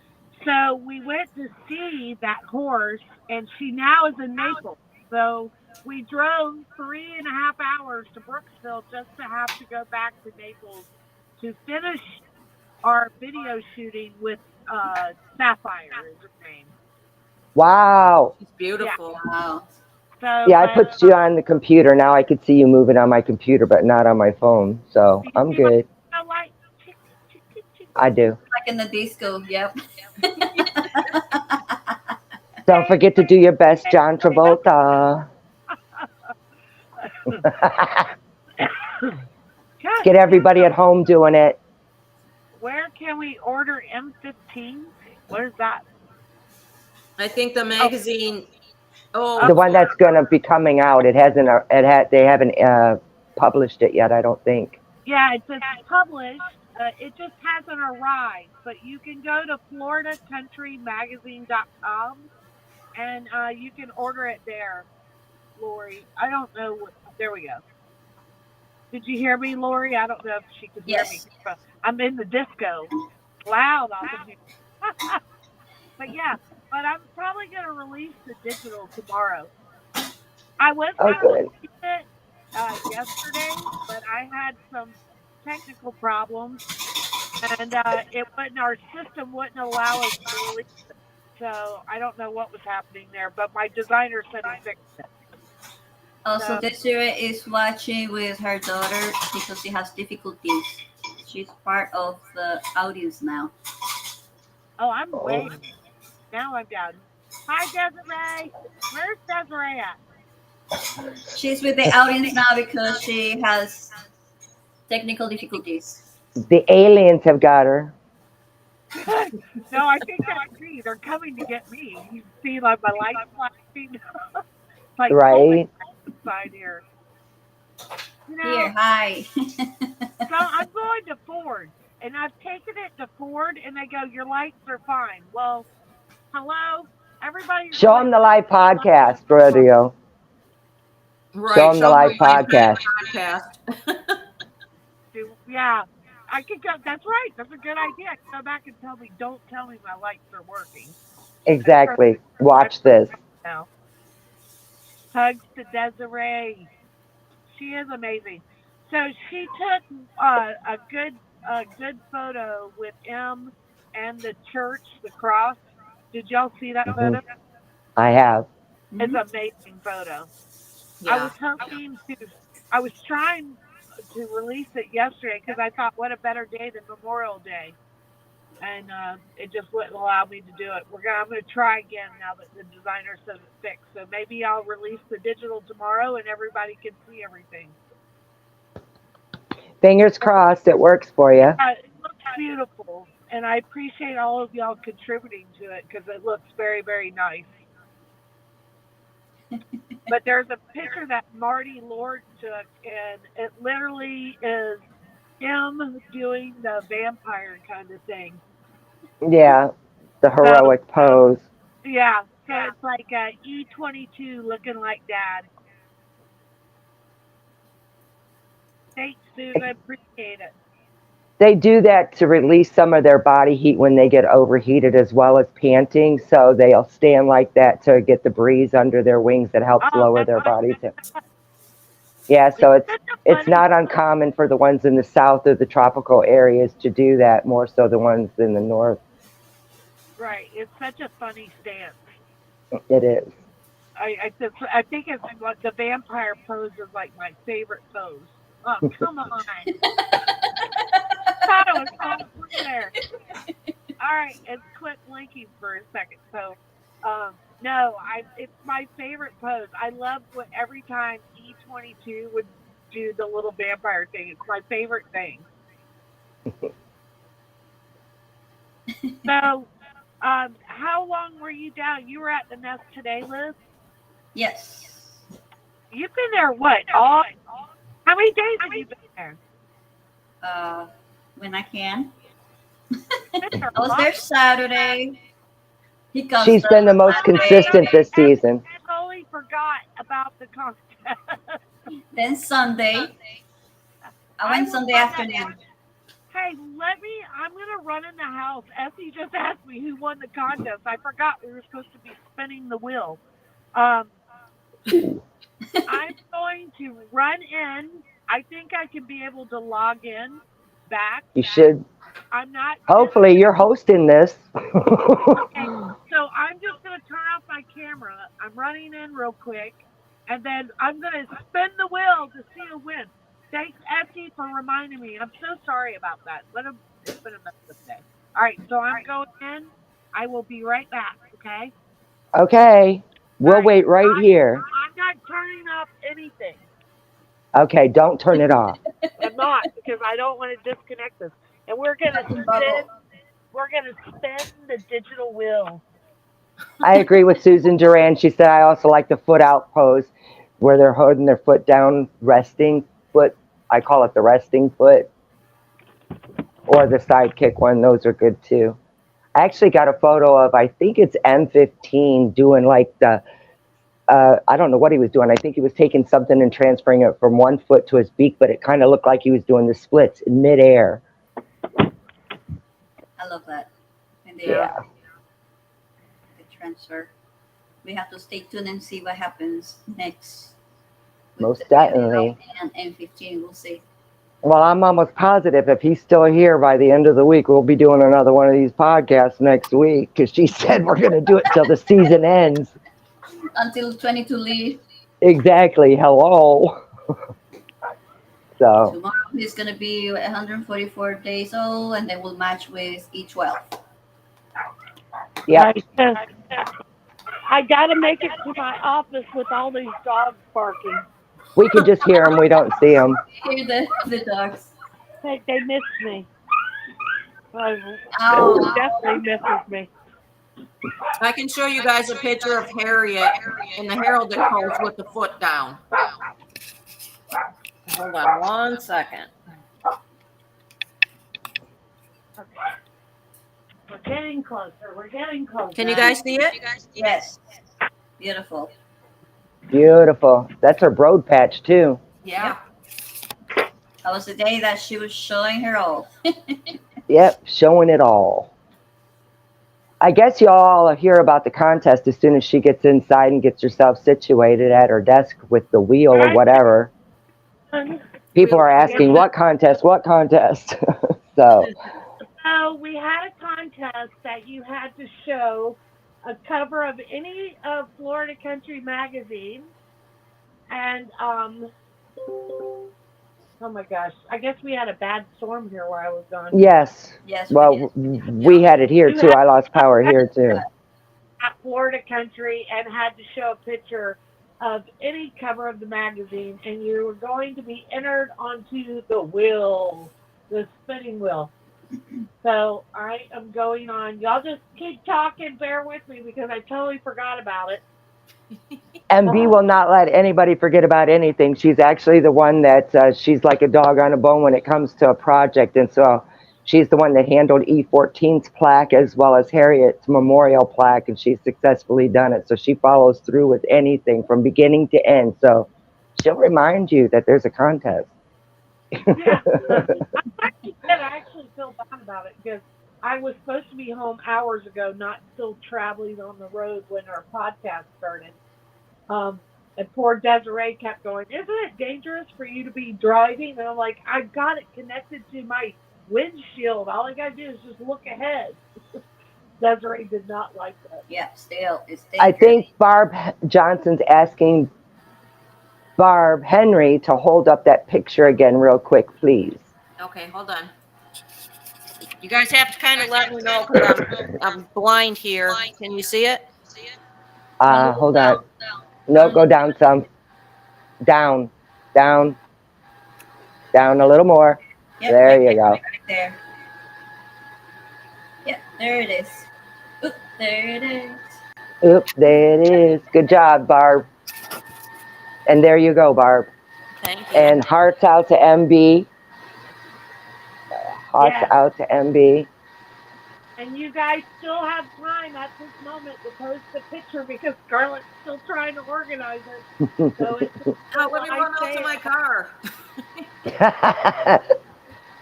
So we went to see that horse, and she now is in Naples. So we drove 3.5 hours to Brooksville just to have to go back to Naples to finish our video shooting with Sapphire is her name. Wow. It's beautiful. Wow. So Yeah, I put you on the computer. Now I could see you moving on my computer, but not on my phone. So I'm good. like, I do. Like in the disco. Yep. Don't forget to do your best, John Travolta. Get everybody at home doing it. Where can we order M15? What is that? I think the magazine. The one that's going to be coming out. It hasn't. They haven't published it yet. I don't think. Yeah, it says published. It just hasn't arrived, but you can go to FloridaCountryMagazine.com and you can order it there, Lori. I don't know. There we go. Did you hear me, Lori? I don't know if she could hear me. But I'm in the disco. Loud on the But yeah, but I'm probably going to release the digital tomorrow. I was going to release it yesterday, but I had some technical problems, and it wouldn't. Our system wouldn't allow us to release it. So I don't know what was happening there, but my designer said he fixed it. Also, So, Desiree is watching with her daughter because she has difficulties. She's part of the audience now. oh, I'm Oh. way now. I'm down. Hi, Desiree. Where's Desiree at? She's with the audience now because she has technical difficulties. The aliens have got her. No, I think that's me. They're coming to get me. You see, like my lights flashing, like Right. inside here. You Here, know, hi. so I'm going to Ford, and I've taken it to Ford, and they go, "Your lights are fine." Well, hello, everybody. Show them the live podcast, radio. Right. Show them the live podcast. Yeah, I could go. That's right. That's a good idea. I can go back and tell me. Don't tell me my lights are working. Exactly. Watch this. Now, hugs to Desiree. She is amazing. So she took a good photo with M and the church, the cross. Did y'all see that photo? I have. It's an amazing photo. I Yeah. was hoping to. I was trying to release it yesterday because I thought, what a better day than Memorial Day, and it just wouldn't allow me to do it. I'm gonna try again now that the designer says it's fixed. So maybe I'll release the digital tomorrow and everybody can see everything. Fingers crossed it works for you. It looks beautiful, and I appreciate all of y'all contributing to it because it looks very, very nice. But there's a picture that Marty Lord took, and it literally is him doing the vampire kind of thing. Yeah. The heroic pose. Yeah, so it's like E22 looking like Dad. Thanks, Susan. Appreciate it. They do that to release some of their body heat when they get overheated as well as panting. So they'll stand like that to get the breeze under their wings that helps lower their body temperature. Yeah, so it's not uncommon for the ones in the south or the tropical areas to do that, more so the ones in the north. Right. It's such a funny stance. It is. I think it's like the vampire pose is like my favorite pose. Oh, come on. Thought it was all there. All right, and quit blinking for a second. So, no, it's my favorite pose. I love what every time E22 would do the little vampire thing. It's my favorite thing. So, how long were you down? You were at the nest today, Liz? Yes. You've been there what? How many days have you been there? When I can. I was there Saturday. She's been the most consistent this season. I totally forgot about the contest. Then Sunday. I went Sunday afternoon. Hey, I'm going to run in the house. Essie just asked me who won the contest. I forgot we were supposed to be spinning the wheel. I'm going to run in. I think I can be able to log in back. You should. I'm not. Hopefully you're hosting this. Okay, so I'm just going to turn off my camera. I'm running in real quick, and then I'm going to spin the wheel to see who wins. Thanks, Essie, for reminding me. I'm so sorry about that. It's been a mess today. All right, so I'm going in. I will be right back, okay? Okay. We'll wait right here. I'm not turning off anything. Okay, don't turn it off. I'm not, because I don't want to disconnect this. And we're gonna spin the digital wheel. I agree with Susan Duran. She said I also like the foot out pose where they're holding their foot down, resting foot. I call it the resting foot. Or the sidekick one. Those are good too. I actually got a photo of, I think it's M15 doing like the, I don't know what he was doing. I think he was taking something and transferring it from one foot to his beak, but it kind of looked like he was doing the splits in midair. I love that. And the transfer. We have to stay tuned and see what happens next. Most definitely. And M15, we'll see. Well, I'm almost positive if he's still here by the end of the week, we'll be doing another one of these podcasts next week because she said we're going to do it till the season ends. Until 22 leave. Exactly. Hello. So, Tomorrow he's going to be 144 days old, and then we'll match with E12. yeah, I got to make it to my office with all these dogs barking. we can just hear him. We don't see him. Hear the dogs. They miss me. Oh. Definitely misses me. I can show you guys a picture of Harriet in the heralded pose with the foot down. Hold on 1 second. We're getting closer. We're getting closer. Can you guys see it? Yes. Beautiful. Beautiful. That's her broad patch, too. Yeah. That was the day that she was showing her all. Yep, showing it all. I guess you all hear about the contest as soon as she gets inside and gets herself situated at her desk with the wheel or whatever. People are asking, what contest? What contest? So we had a contest that you had to show a cover of any Florida Country magazine. And, oh my gosh, I guess we had a bad storm here where I was gone. yes. Yes. Well, we had it here too. I lost power here too. At Florida Country and had to show a picture of any cover of the magazine, and you were going to be entered onto the wheel, the spinning wheel. So I am going on. Y'all just keep talking, bear with me because I totally forgot about it. MB will not let anybody forget about anything. She's actually the one that she's like a dog on a bone when it comes to a project. And so she's the one that handled E14's plaque as well as Harriet's memorial plaque, and she's successfully done it. So she follows through with anything from beginning to end. So she'll remind you that there's a contest. Yeah. I actually feel bad about it because I was supposed to be home hours ago, not still traveling on the road when our podcast started. And poor Desiree kept going, isn't it dangerous for you to be driving? And I'm like, I've got it connected to my windshield. All I got to do is just look ahead. Desiree did not like that. Yeah, still. It's I think Barb Johnson's asking Barb Henry to hold up that picture again real quick, please. Okay, hold on. You guys have to kind of let me know because I'm blind here. Can you see it? Hold on. No, go down some. Down, down, down a little more. Yep, There you go. Right there. Yep, there it is. Oop, there it is. Oop, there it is. Good job, Barb. And there you go, Barb. Thank you. And hearts out to MB. Hearts out to MB. And you guys still have time at this moment to post the picture because Scarlett's still trying to organize it. So it's Let me run out to my car.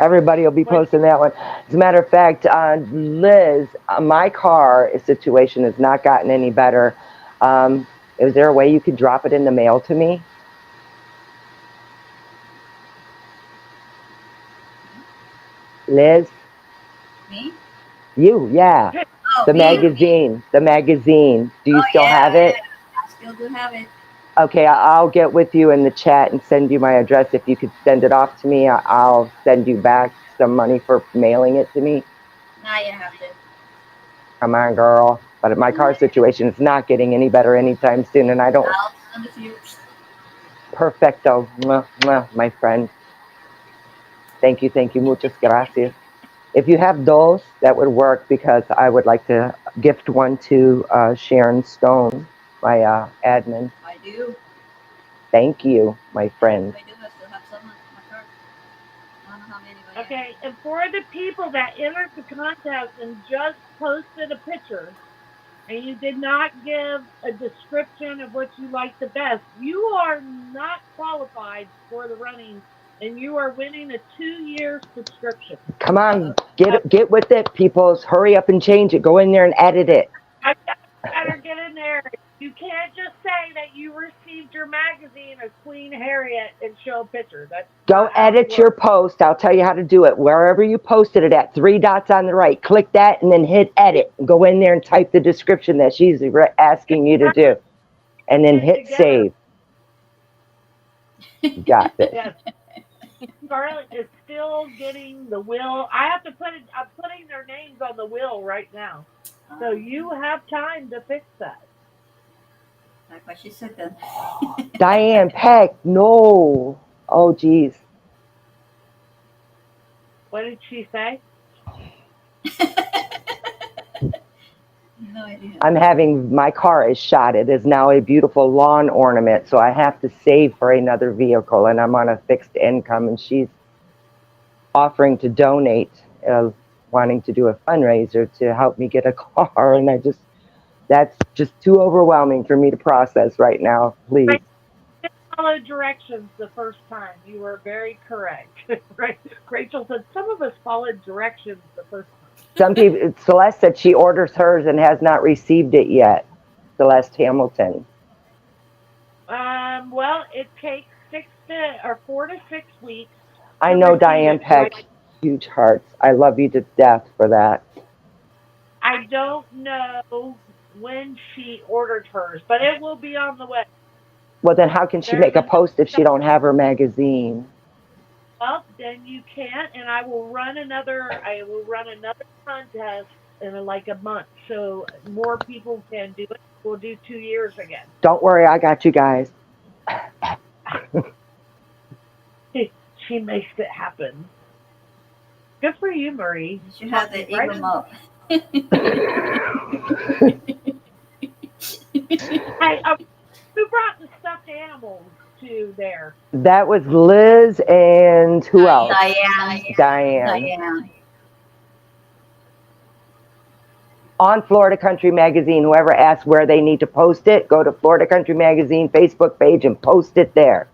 Everybody will be posting that one. As a matter of fact, Liz, my car situation has not gotten any better. Is there a way you could drop it in the mail to me? Liz? Me? You, yeah. Oh, The me? magazine. The magazine. Do you still yeah, have it? I still do have it. Okay, I'll get with you in the chat and send you my address. If you could send it off to me, I'll send you back some money for mailing it to me. Now you have to. Come on, girl. But my car situation is not getting any better anytime soon, and I don't. I'll send it to you. Perfecto, mwah, mwah, my friend. Thank you, muchas gracias. If you have those, that would work because I would like to gift one to Sharon Stone, my admin. I do. Thank you, my friend. I do. I still have some in my car. I don't know how many. But okay. And for the people that entered the contest and just posted a picture, and you did not give a description of what you like the best, you are not qualified for the running, and you are winning a 2-year subscription. Come on, get with it, peoples. Hurry up and change it. Go in there and edit it. I better get in there. You can't just say that you received your magazine as Queen Harriet and show a picture. That's Go not how it edit your works. post. I'll tell you how to do it. Wherever you posted it at, 3 dots on the right, click that and then hit edit. Go in there and type the description that she's asking you to do. And then hit Together. save. Got this. Yes. Scarlett is still getting the will. I have to put it. I'm putting their names on the will right now, so you have time to fix that. Like what she said then. Diane Peck, no. Oh, geez. What did she say? No idea. I'm having, my car is shot. It is now a beautiful lawn ornament, so I have to save for another vehicle, and I'm on a fixed income, and she's offering to donate, wanting to do a fundraiser to help me get a car, and that's just too overwhelming for me to process right now. Please. Right. Follow directions the first time. You were very correct. Right? Rachel said some of us followed directions the first time. Some people, Celeste said she orders hers and has not received it yet. Celeste Hamilton. Well, it takes 4 to 6 weeks. I know Diane Peck, huge hearts. I love you to death for that. I don't know when she ordered hers, but it will be on the way. Well, then how can she make a post if she don't have her magazine? Well, then you can't, and I will run another contest in like a month, so more people can do it. We'll do 2 years again. Don't worry, I got you guys. She makes it happen. Good for you, Marie. You have the eagle up. Hey, who brought the stuffed animals to there? That was Liz and who else? Diane. On Florida Country Magazine, whoever asks where they need to post it, go to Florida Country Magazine Facebook page and post it there.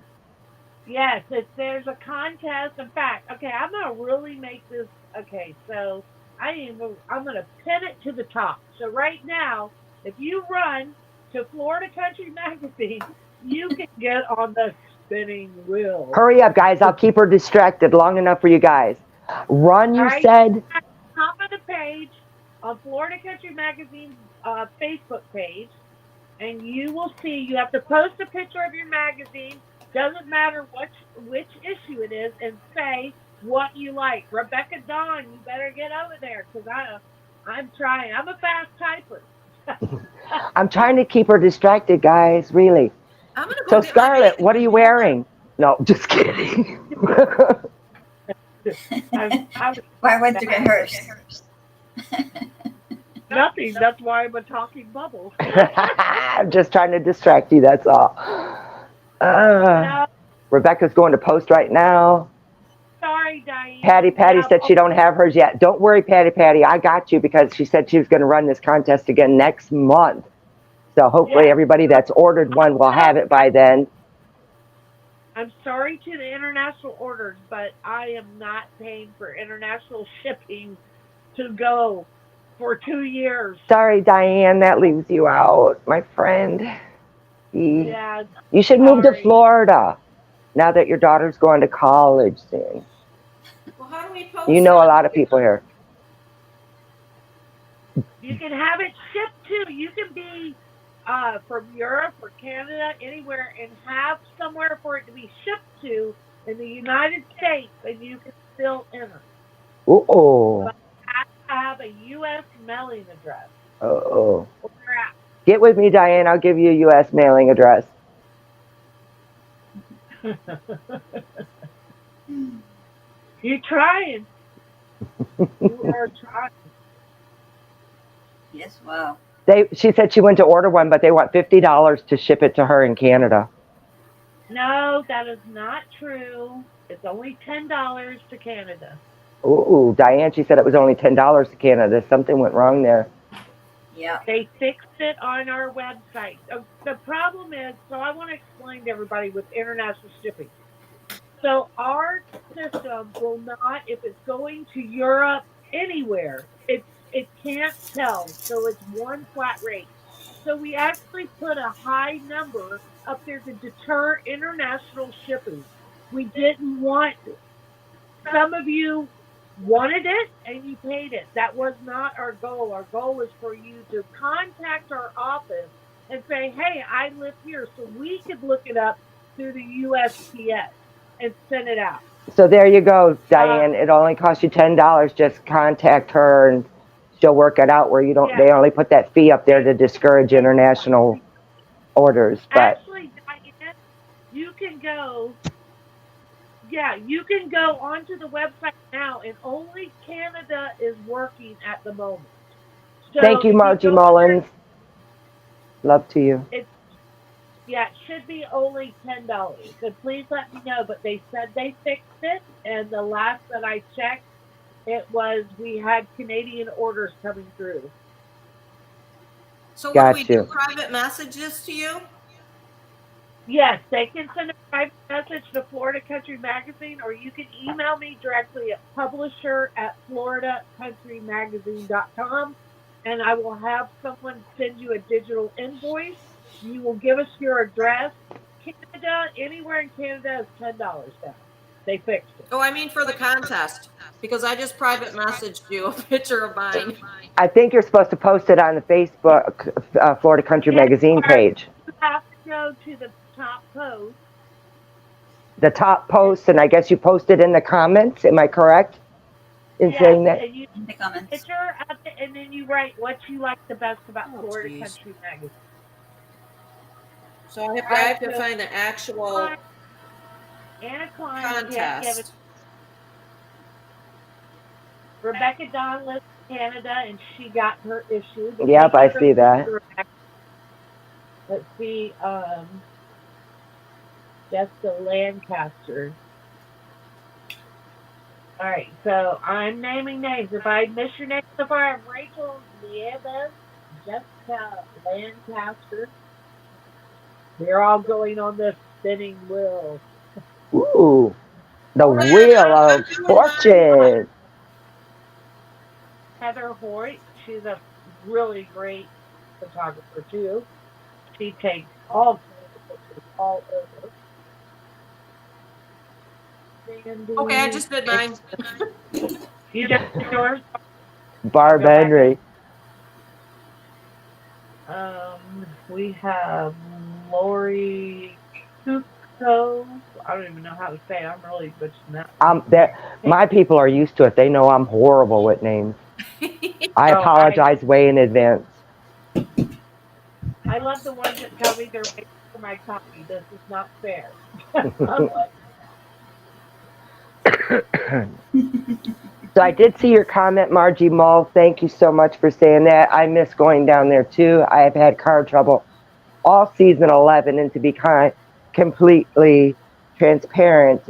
Yes, there's a contest. In fact, okay, I'm gonna really make this. Okay, so I'm gonna pin it to the top. So right now, if you run to Florida Country Magazine, you can get on the spinning wheel. Hurry up, guys! I'll keep her distracted long enough for you guys. Run, you said. Top of the page on Florida Country Magazine's Facebook page, and you will see. You have to post a picture of your magazine. Doesn't matter which issue it is, and say what you like. Rebecca Dawn, you better get over there because I'm trying. I'm a fast typer. I'm trying to keep her distracted, guys. Really. I'm gonna go So, Scarlett, what are you wearing? No, just kidding. Why went to get hers? Nothing. That's why I'm a talking bubble. I'm just trying to distract you. That's all. No, Rebecca's going to post right now. sorry, Diane. Patty said she don't have hers yet. Don't worry, Patty. I got you because she said she was going to run this contest again next month. So hopefully everybody that's ordered one will have it by then. I'm sorry to the international orders, but I am not paying for international shipping to go for 2 years. Sorry, Diane, that leaves you out, my friend. Yeah. You should move to Florida now that your daughter's going to college soon. Well, how do we post You know it? a lot of people here. You can have it shipped to. You can be from Europe or Canada, anywhere, and have somewhere for it to be shipped to in the United States, and you can still enter. Uh-oh. But you have to have a U.S. mailing address. Uh-oh. Get with me, Diane. I'll give you a U.S. mailing address. You're trying. You are trying. Yes, wow. She said she went to order one, but they want $50 to ship it to her in Canada. No, that is not true. It's only $10 to Canada. Ooh, Diane, she said it was only $10 to Canada. Something went wrong there. Yeah. They fixed it on our website. The problem is, so I want to explain to everybody with international shipping. So our system will not, if it's going to Europe, anywhere, it can't tell. So it's one flat rate. So we actually put a high number up there to deter international shipping. We didn't want, some of you wanted it and you paid it. That was not our goal. Our goal was for you to contact our office and say, hey, I live here, so we could look it up through the USPS and send it out. So there you go, Diane. It only costs you $10. Just contact her and she'll work it out where you don't, they only put that fee up there to discourage international orders. But Actually, Diane, you can go, you can go onto the website now, and only Canada is working at the moment. So thank you, if Margie go Mullins. Love to you. it should be only $10. So please let me know. But they said they fixed it, and the last that I checked, it was we had Canadian orders coming through. So what do we Got do? you. Private messages to you? Yes, they can send a private message to Florida Country Magazine, or you can email me directly at publisher@floridacountry.com, and I will have someone send you a digital invoice. You will give us your address. Canada, anywhere in Canada is $10 now. They fixed it. Oh, I mean for the contest, because I just private messaged you a picture of mine. I think you're supposed to post it on the Facebook Florida Country Magazine page. You have to go to the top post. The top post, and I guess you posted in the comments. Am I correct in saying that? And you In the comments. picture of it, and then you write what you like the best about Florida geez. Country Magazine. So I have to find the actual Anna Klein can't give it. contest. Rebecca Don lives in Canada, and she got her issue. But Yep, make I sure see that. Let's see, Jessica Lancaster. All right, so I'm naming names. If I miss your name so far, I'm Rachel Nieves, Jessica Lancaster. They're all going on this spinning wheel. Ooh, the Wheel of Fortune. Heather Hoyt, she's a really great photographer too. She takes all kinds of pictures all over. Sandy, Okay, I just did mine. you just did yours? Barb Henry. We have Lori Kuko. I don't even know how to say it. I'm really butchering that. My people are used to it. They know I'm horrible with names. I apologize way in advance. I love the ones that tell me they're waiting for my copy. This is not fair. So I did see your comment, Margie Mull. Thank you so much for saying that. I miss going down there too. I have had car trouble all season 11, and to be completely transparent,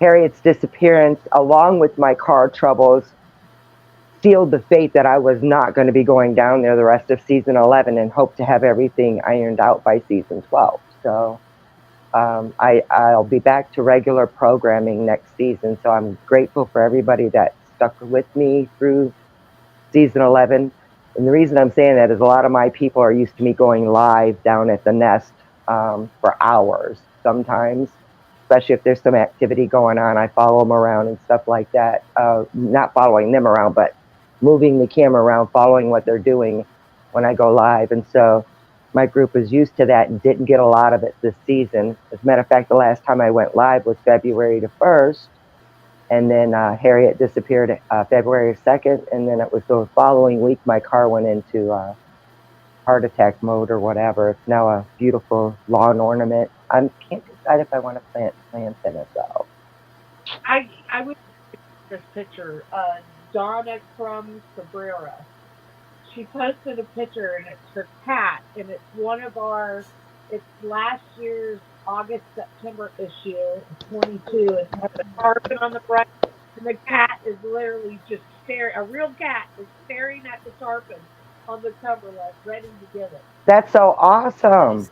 Harriet's disappearance, along with my car troubles, sealed the fate that I was not going to be going down there the rest of season 11, and hope to have everything ironed out by season 12. So I'll be back to regular programming next season. So I'm grateful for everybody that stuck with me through season 11. And the reason I'm saying that is a lot of my people are used to me going live down at the nest for hours sometimes, especially if there's some activity going on. I follow them around and stuff like that. Not following them around, but moving the camera around, following what they're doing when I go live. And so my group is used to that and didn't get a lot of it this season. As a matter of fact, the last time I went live was February the 1st. And then Harriet disappeared February 2nd. And then it was the following week, my car went into heart attack mode or whatever. It's now a beautiful lawn ornament. I can't decide if I want to plant plants in it though. I would this picture, Donna from Cabrera. She posted a picture, and it's her cat, and it's it's last year's August-September issue, 22. It has a tarpon on the front, and the cat is literally just staring. A real cat is staring at the tarpon on the cover, like ready to get it. That's so awesome.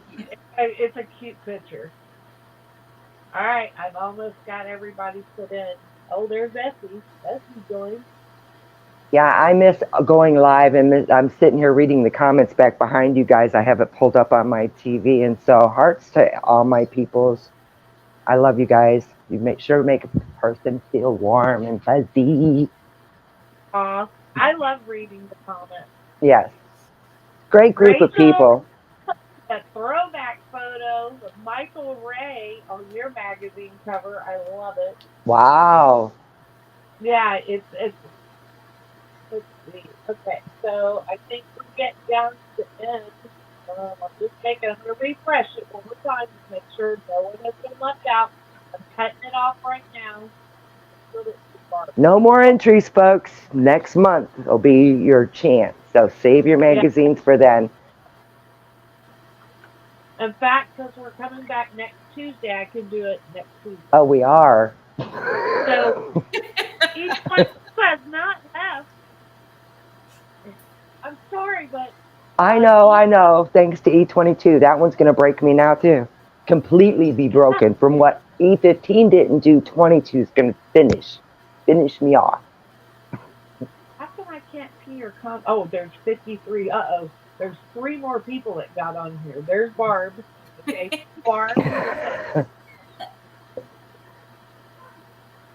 It's a cute picture. All right, I've almost got everybody put in. Oh, there's Essie. Essie joined. Yeah, I miss going live, and I'm sitting here reading the comments back behind you guys. I have it pulled up on my TV, and so hearts to all my peoples. I love you guys. You make sure to make a person feel warm and fuzzy. I love reading the comments. Yes, great group of Rachel, people. that throwback photo of Michael Ray on your magazine cover. I love it. Wow. Yeah, it's let's see. Okay, so I think we're getting down to the end. I'm just making. I'm gonna refresh it one more time to make sure no one has been left out. I'm cutting it off right now. So that it's Barb. No more entries, folks. Next month will be your chance. So save your magazines for then. In fact, because we're coming back next Tuesday, I can do it next Tuesday. Oh, we are. So each one who has not left. I'm sorry, but I know. Thanks to E22. That one's going to break me now, too. Completely be broken. From what E15 didn't do, 22 is going to finish me off. how come I can't see your Oh, there's 53. Uh-oh. There's 3 more people that got on here. There's Barb. Okay, Barb.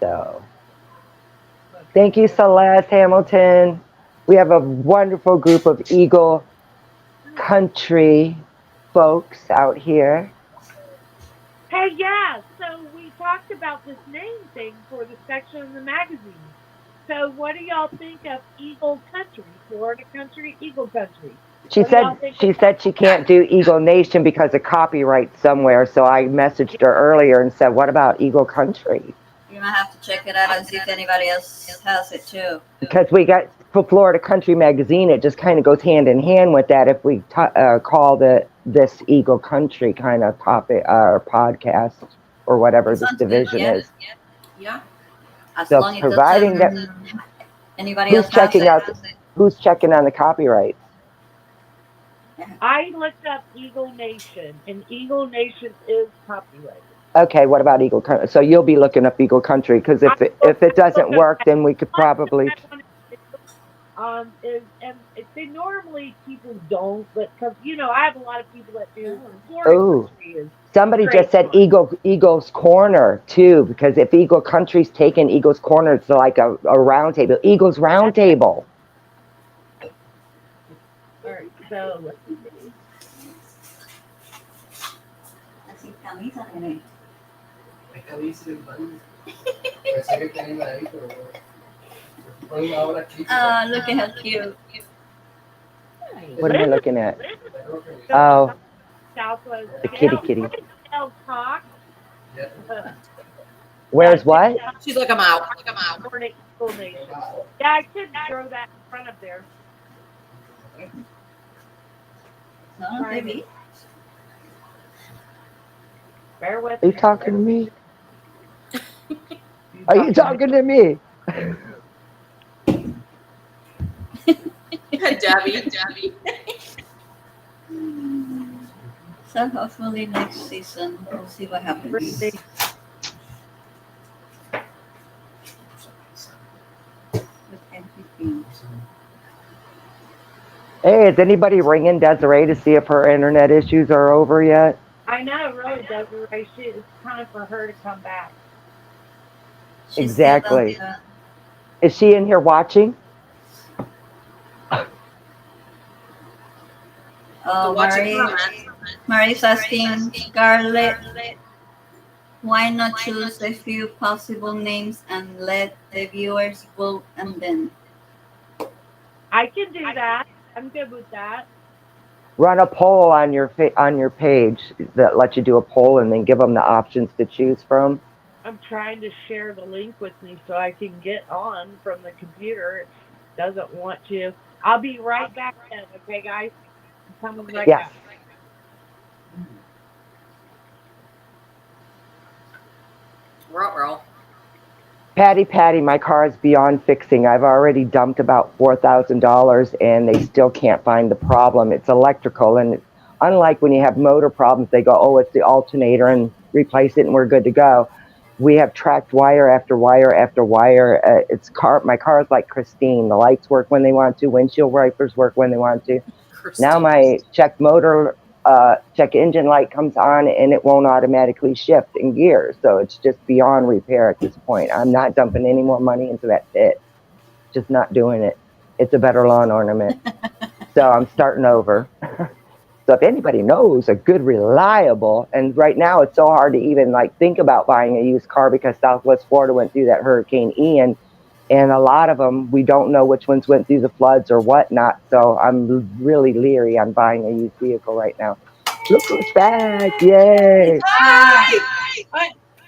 So, thank you, Celeste Hamilton. We have a wonderful group of Eagle Country folks out here. Hey, yeah. So we talked about this name thing for the section of the magazine. So what do y'all think of Eagle Country, Florida Country, Eagle Country? She said she can't do Eagle Nation because of copyright somewhere. So I messaged her earlier and said, "What about Eagle Country?" You might have to check it out and see if anybody else has it too. Because we got for Florida Country Magazine, it just kind of goes hand in hand with that. If we call this Eagle Country kind of topic or podcast or whatever this division is. Yeah. As So long as providing that anybody else has it. Who's checking on the copyright? I looked up Eagle Nation, and Eagle Nation is copyrighted. Okay, what about Eagle Country? So you'll be looking up Eagle Country because if it doesn't work, then we could probably. And they normally people don't, but because I have a lot of people that do. Oh, somebody just said Eagle's Corner too, because if Eagle Country's taken Eagle's Corner, it's like a round table. Eagle's Round Table. All right, so let's see. Look at how cute. What am I looking at? Oh, the kitty. Talk. Where's what? She's like, I'm out. Yeah, I could throw that in front of there. No, baby. Bear with Are you me. talking to me? Are you talking to me? Debbie. So hopefully next season we'll see what happens. Hey, is anybody ringing Desiree to see if her internet issues are over yet? I know, really, Desiree. It's time for her to come back. Exactly. Is she in here watching? Oh, Marie's asking Scarlett, why not choose a few possible names and let the viewers vote and then? I can do that. I'm good with that. Run a poll on your page that lets you do a poll and then give them the options to choose from. I'm trying to share the link with me so I can get on from the computer. It doesn't want to. I'll be right back then, okay, guys? I'm coming right back. Roll. Patty, my car is beyond fixing. I've already dumped about $4,000 and they still can't find the problem. It's electrical, and unlike when you have motor problems, they go, oh, it's the alternator, and replace it and we're good to go. We have tracked wire after wire after wire. My car is like Christine. The lights work when they want to. Windshield wipers work when they want to. Now my check engine light comes on and it won't automatically shift in gear. So it's just beyond repair at this point. I'm not dumping any more money into that pit. Just not doing it. It's a better lawn ornament. So I'm starting over. So if anybody knows a good, reliable, and right now it's so hard to even like think about buying a used car because Southwest Florida went through that Hurricane Ian, and a lot of them, we don't know which ones went through the floods or whatnot. So I'm really leery on buying a used vehicle right now. Look who's back. Yay. Hi.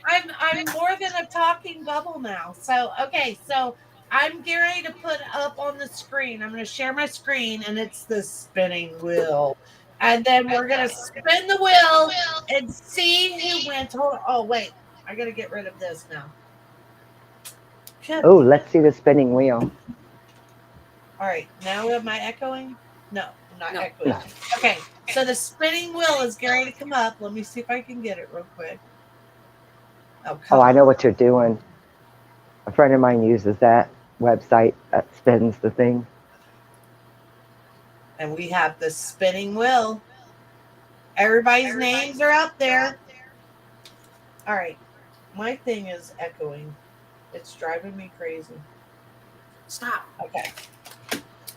I'm more than a talking bubble now. So, okay. So I'm getting ready to put up on the screen. I'm going to share my screen, and it's the spinning wheel. And then we're going to spin the wheel and see who wins. Hold on. Oh, wait. I got to get rid of this now. Oh, let's see the spinning wheel. All right. Now am I echoing? No, I'm not echoing. No. Okay. So the spinning wheel is going to come up. Let me see if I can get it real quick. Oh, I know what you're doing. A friend of mine uses that website that spins the thing. And we have the spinning wheel. Everybody's names are out there. All right. My thing is echoing. It's driving me crazy. Stop. Okay.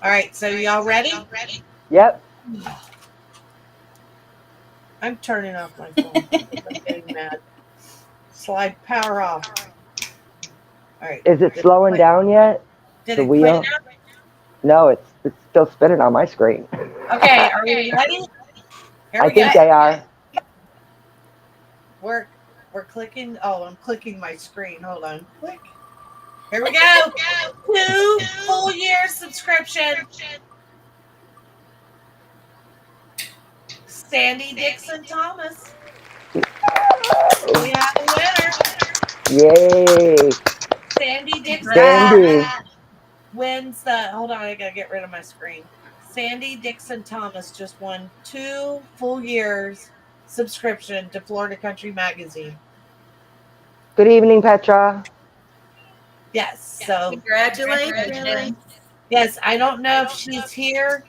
All right. So y'all ready? Yep. I'm turning off my phone. I'm getting mad. Slide power off. All right. Is it slowing down yet? Did the it wheel? quit? No, it's still spinning on my screen. Okay. Are we ready? Here I we think go. they are. We're clicking. Oh, I'm clicking my screen. Hold on. Click. Here we go. 2 full year subscription. Sandy Dixon Thomas. We have a winner. Yay. Sandy Dixon Sandy. wins the. Hold on, I gotta get rid of my screen. Sandy Dixon Thomas just won 2 full years subscription to Florida Country Magazine. Good evening, Petra. Yes. So Congratulations. yes, I don't know if she's here.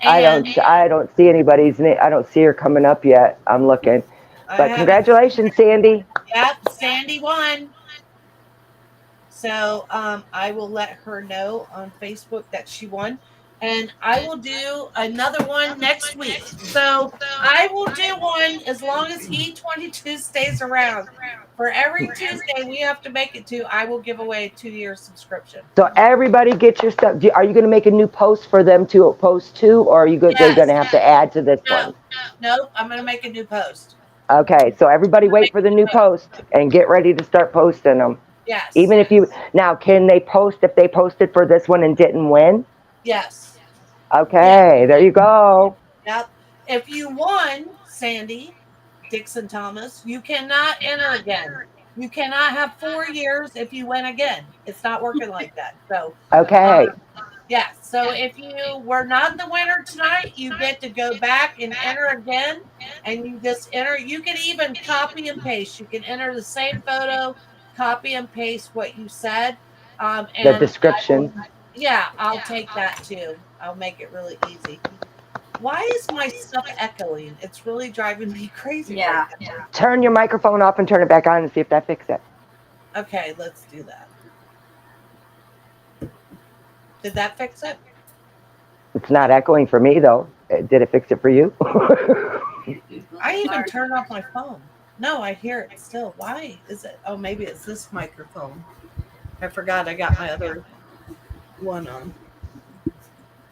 I don't see anybody's name. I don't see her coming up yet. I'm looking. But congratulations, Sandy. Yep, Sandy won. So I will let her know on Facebook that she won. And I will do another one next week. So I will do one as long as E22 stays around. For every Tuesday we have to make it to, I will give away a 2-year subscription. So everybody get your stuff. Are you going to make a new post for them to post to, or are you they're going to have to add to this one? No, I'm going to make a new post. Okay, so everybody wait for the new post and get ready to start posting them. Yes. Even if now, can they post if they posted for this one and didn't win? Yes. Okay, there you go. Yep. If you won, Sandy Dixon Thomas, you cannot enter again. You cannot have 4 years if you win again. It's not working like that. So okay. So if you were not the winner tonight, you get to go back and enter again, and you just enter. You can even copy and paste. You can enter the same photo, copy and paste what you said. And the description. I'll take that too. I'll make it really easy. Why is my stuff echoing? It's really driving me crazy. Yeah. Right now. Turn your microphone off and turn it back on and see if that fixes it. Okay, let's do that. Did that fix it? It's not echoing for me, though. Did it fix it for you? I even turned off my phone. No, I hear it still. Why is it? Oh, maybe it's this microphone. I forgot I got my other one on.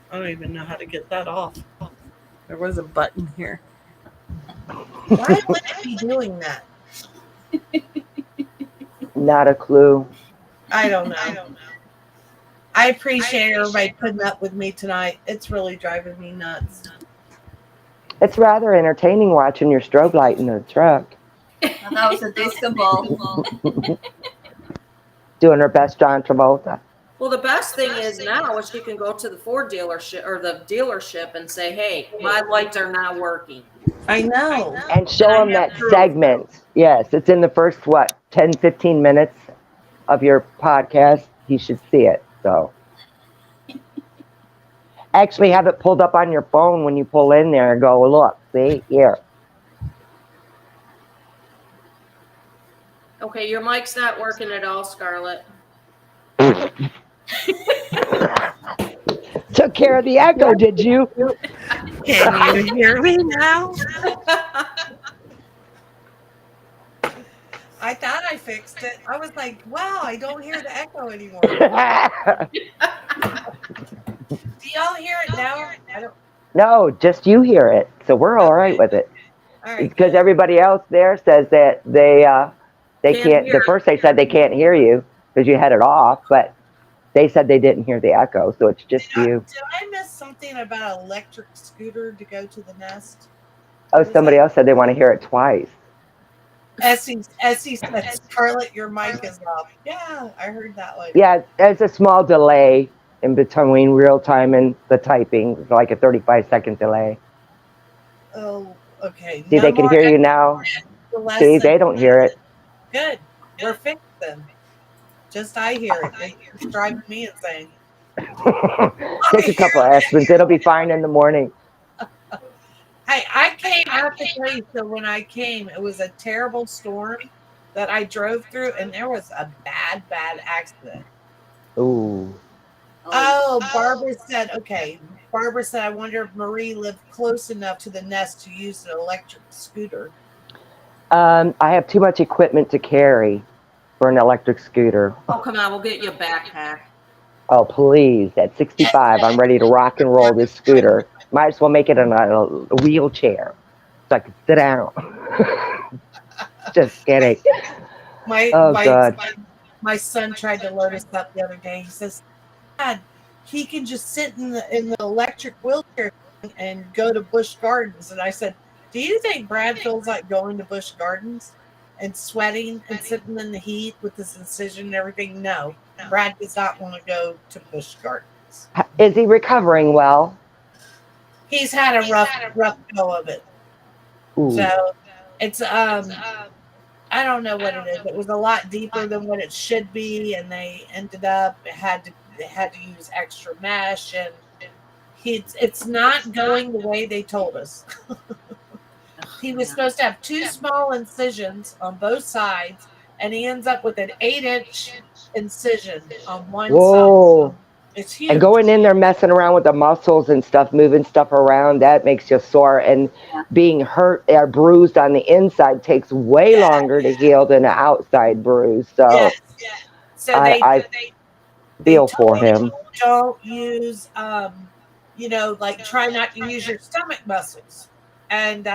I don't even know how to get that off. There was a button here. Why would it be doing that? Not a clue. I don't know. I appreciate everybody putting up with me tonight. It's really driving me nuts. It's rather entertaining watching your strobe light in the truck. Well, that was a disco ball. Doing her best John Travolta. Well, the best thing is now is she can go to the Ford dealership or the dealership and say, hey, my lights are not working. I know. And show him that True. segment. Yes, it's in the first, 10, 15 minutes of your podcast. He should see it. So actually have it pulled up on your phone when you pull in there and go, look, see, here. Okay, your mic's not working at all, Scarlett. Took care of the echo, did you? Can you hear me now? I thought I fixed it. I was like, wow, I don't hear the echo anymore. Do y'all hear it now? I don't. No, just you hear it. So we're all right with it. All right. Because everybody else there says that they can't. hear The first they said they can't hear you because you had it off, but they said they didn't hear the echo, so it's just you. Did I miss something about an electric scooter to go to the nest? Oh, somebody else said they want to hear it twice. Essie said, Scarlett, your mic is off. Yeah, I heard that one. Yeah, there's a small delay in between real time and the typing, like a 35-second delay. Oh, okay. See, they can hear you now. See, they don't hear it. Good. We're fixed then. Just I hear it. It's driving me insane. Take a couple aspirins. It'll be fine in the morning. Hey, I have to tell you, so when I came, it was a terrible storm that I drove through, and there was a bad accident. Ooh. Oh, Barbara said, okay. Barbara said, I wonder if Marie lived close enough to the nest to use an electric scooter. I have too much equipment to carry for an electric scooter. Oh, come on, we'll get you a backpack. Oh, please. At 65, I'm ready to rock and roll this scooter. Might as well make it in a wheelchair so I can sit down. Just kidding. My son tried to load us up the other day. He says, Dad, he can just sit in the electric wheelchair and go to Busch Gardens. And I said, do you think Brad feels like going to Busch Gardens and sweating and sitting in the heat with his incision and everything? No. Brad does not want to go to Busch Gardens. Is he recovering well? He's had a rough go of it. Ooh. So it's I don't know what it is. It was a lot deeper than what it should be, and they ended up they had to use extra mesh, and it's not going the way they told us. He was supposed to have 2 small incisions on both sides, and he ends up with an 8-inch incision on one Whoa. side. It's huge. And going in there messing around with the muscles and stuff, moving stuff around, that makes you sore. And being hurt or bruised on the inside takes way longer to heal than an outside bruise. So, So I feel for him. Don't use, try not to use your stomach muscles. And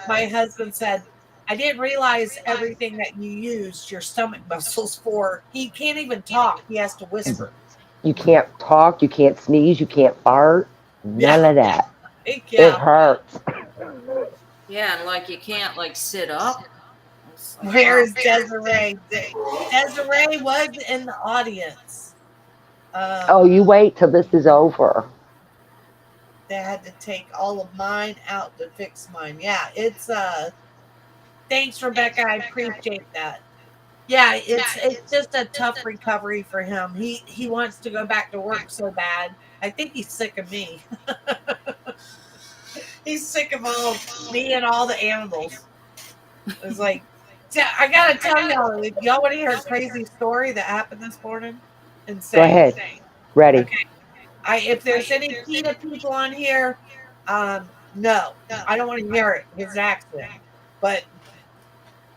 my husband said, I didn't realize everything that you used your stomach muscles for. He can't even talk. He has to whisper. You can't talk. You can't sneeze. You can't fart. None of that. It hurts. Yeah, and like you can't sit up. Where's Desiree? Desiree was in the audience. You wait till this is over. They had to take all of mine out to fix mine. Yeah, it's thanks, Rebecca. I appreciate that. Yeah, it's just a tough recovery for him. He wants to go back to work so bad. I think he's sick of me. He's sick of me and all the animals. It's like, I gotta tell y'all, if y'all want to hear a crazy story that happened this morning, insane. Go ahead. Ready. Okay. If there's any PETA people on here, no, I don't want to hear it. It's an accident. But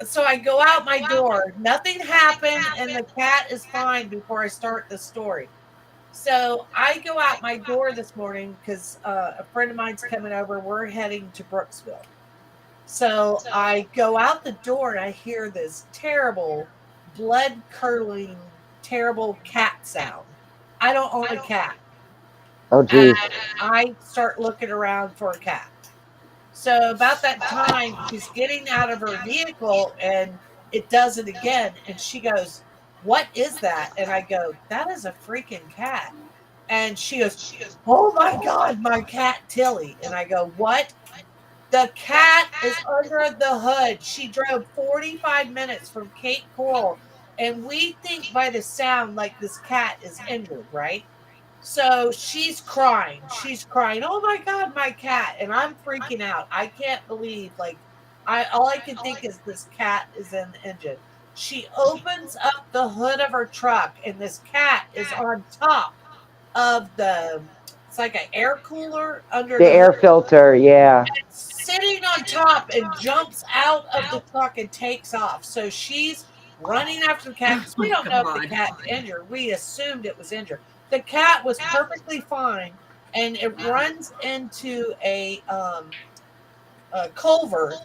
so I go out my door. Nothing happened, and the cat is fine before I start the story. So I go out my door this morning because a friend of mine's coming over. We're heading to Brooksville. So I go out the door, and I hear this terrible, blood-curdling, terrible cat sound. I don't own a cat. Oh, geez. And I start looking around for a cat. So about that time, she's getting out of her vehicle, and it does it again. And she goes, what is that? And I go, that is a freaking cat. And she goes, oh, my God, my cat Tilly. And I go, what? The cat is under the hood. She drove 45 minutes from Cape Coral, and we think by the sound like this cat is injured, right? So she's crying. She's crying. Oh my God, my cat! And I'm freaking out. I can't believe, like, all I can think is this cat is in the engine. She opens up the hood of her truck, and this cat is on top of it's like an air cooler under The the air hood, filter, yeah. sitting on top, and jumps out of the truck and takes off. So she's running after the cat because we don't know if the cat's injured. We assumed it was injured. The cat was perfectly fine, and it runs into a culvert.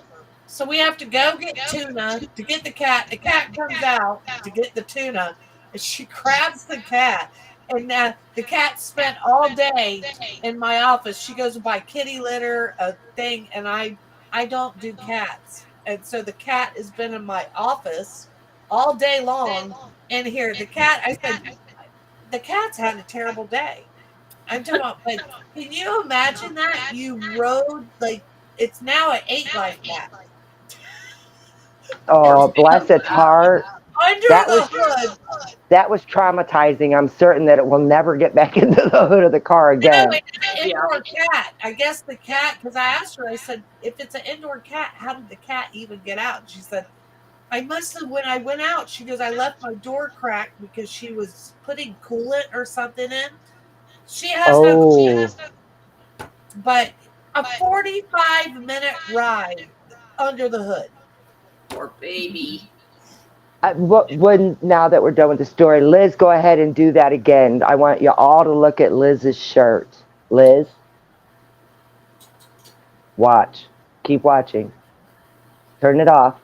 So we have to go get tuna to get the cat. The cat comes out to get the tuna, and she grabs the cat. And the cat spent all day in my office. She goes to buy kitty litter, a thing, and I don't do cats. And so the cat has been in my office all day long. And here, the cat, I said, the cat's had a terrible day. I'm talking about, but can you imagine that? You rode, like, it's now an 8 life cat. Oh, bless its heart. Under That the was hood. that was traumatizing. I'm certain that it will never get back into the hood of the car No, again. it's an indoor cat. I guess the cat, because I asked her, I said, if it's an indoor cat, how did the cat even get out? And she said, I must have, when I went out, she goes, I left my door cracked because she was putting coolant or something in. She has no, but a 45-minute ride under the hood. Poor baby. Now that we're done with the story, Liz, go ahead and do that again. I want you all to look at Liz's shirt. Liz, watch. Keep watching. Turn it off.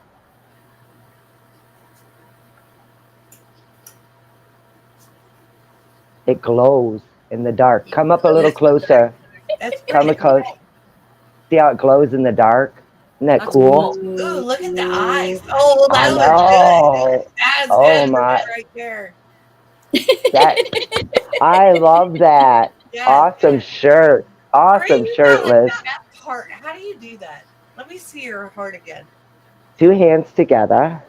It glows in the dark. Come up a little closer. That's Come pretty close. See how it glows in the dark? Isn't that That's cool? Ooh, look at the eyes. Oh, I that looks good. know. That's Oh good my. right there. That I love that. Yes. Awesome shirt. Awesome Marie, you shirt, got, like, Liz. that heart. How do you do that? Let me see your heart again. 2 hands together.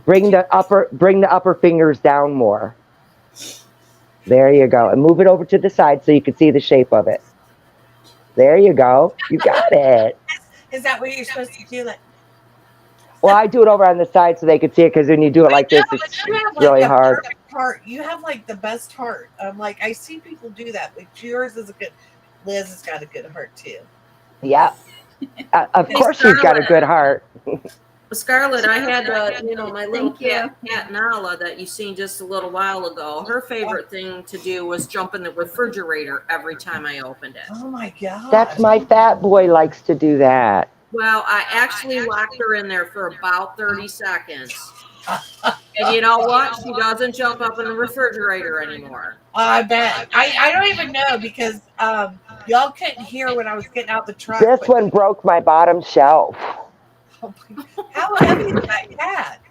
Bring the upper fingers down more. There you go. And move it over to the side so you can see the shape of it. There you go. You got it. Is that what you're supposed to do? Like, Well, I do it over on the side so they can see it, because when you do it like this, it's you have, like, really the hard. perfect heart. You have, like, the best heart. Like, I see people do that, but yours is a good. Liz has got a good heart too. Yeah. Of course she's got a good heart. Scarlett, I had my little Thank you. cat Nala that you seen just a little while ago. Her favorite thing to do was jump in the refrigerator every time I opened it. Oh my god. That's my fat boy likes to do that. Well, I actually locked her in there for about 30 seconds. And you know what? She doesn't jump up in the refrigerator anymore. I bet. I don't even know because y'all couldn't hear when I was getting out the truck. This one broke my bottom shelf. How heavy is that cat?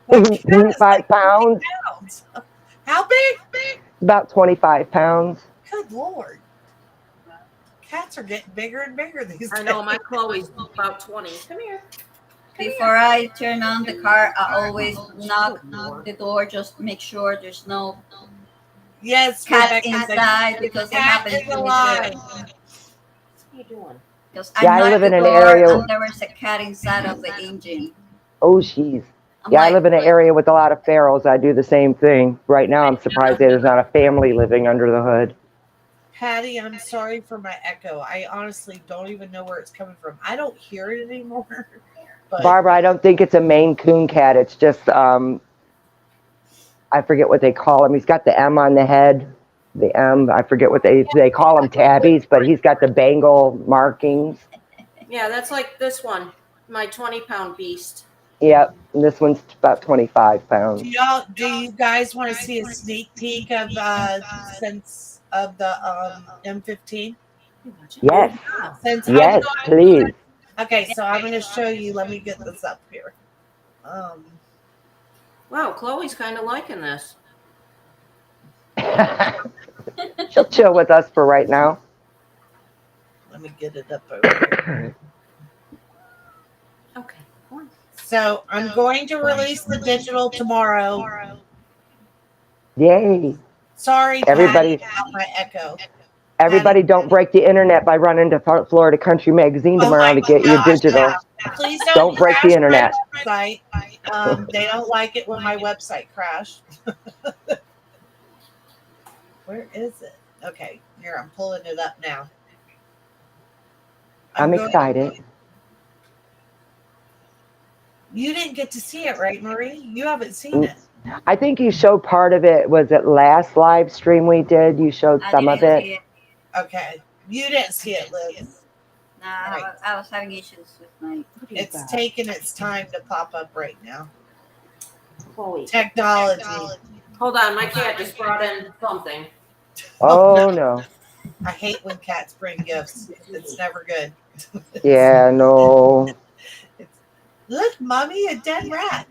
That cat is 25 like pounds. 50 pounds. How big? About 25 pounds. Good Lord. Cats are getting bigger and bigger these days. I know, my Chloe's about 20. Come here. Before I turn on the car, I always knock the door, just make sure there's no Yes, cat Rebecca, inside, because it cat happens is to me alive. too. What are you doing? Because Yeah, I knocked live the in an door area- and there was a cat inside of the engine. Oh, jeez. I'm Yeah, I like, live in an area with a lot of ferals. I do the same thing. Right now, I'm surprised that there's not a family living under the hood. Patty, I'm sorry for my echo. I honestly don't even know where it's coming from. I don't hear it anymore. But Barbara, I don't think it's a Maine Coon cat. It's just, I forget what they call him. He's got the M on the head. The M, I forget what they call him tabbies, but he's got the Bengal markings. Yeah, that's like this one, my 20-pound beast. Yep, and this one's about 25 pounds. do you guys want to see a sneak peek of the M15? Yes, Since yes, please. Okay, so I'm going to show you. Let me get this up here. Wow, Chloe's kind of liking this. She'll chill with us for right now. Let me get it up over here. Okay. So I'm going to release the digital tomorrow. Yay. Sorry, Everybody- Patty, about my echo. Everybody don't break the internet by running to Florida Country Magazine Oh tomorrow my to get your gosh, digital. yeah. Please Don't break the crash internet. my website. They don't like it when my website crashed. Where is it? Okay, here, I'm pulling it up now. I'm excited. You didn't get to see it, right, Marie? You haven't seen it. I think you showed part of it. Was it last live stream we did? You showed some of didn't it. see Okay. You didn't see it, Liz. Nah, Right. I was having issues with my. It's taking its time to pop up right now. Chloe. Technology. Hold on, my cat just brought in something. Oh no. I hate when cats bring gifts. It's never good. Yeah, no. Look, Mommy, a dead rat.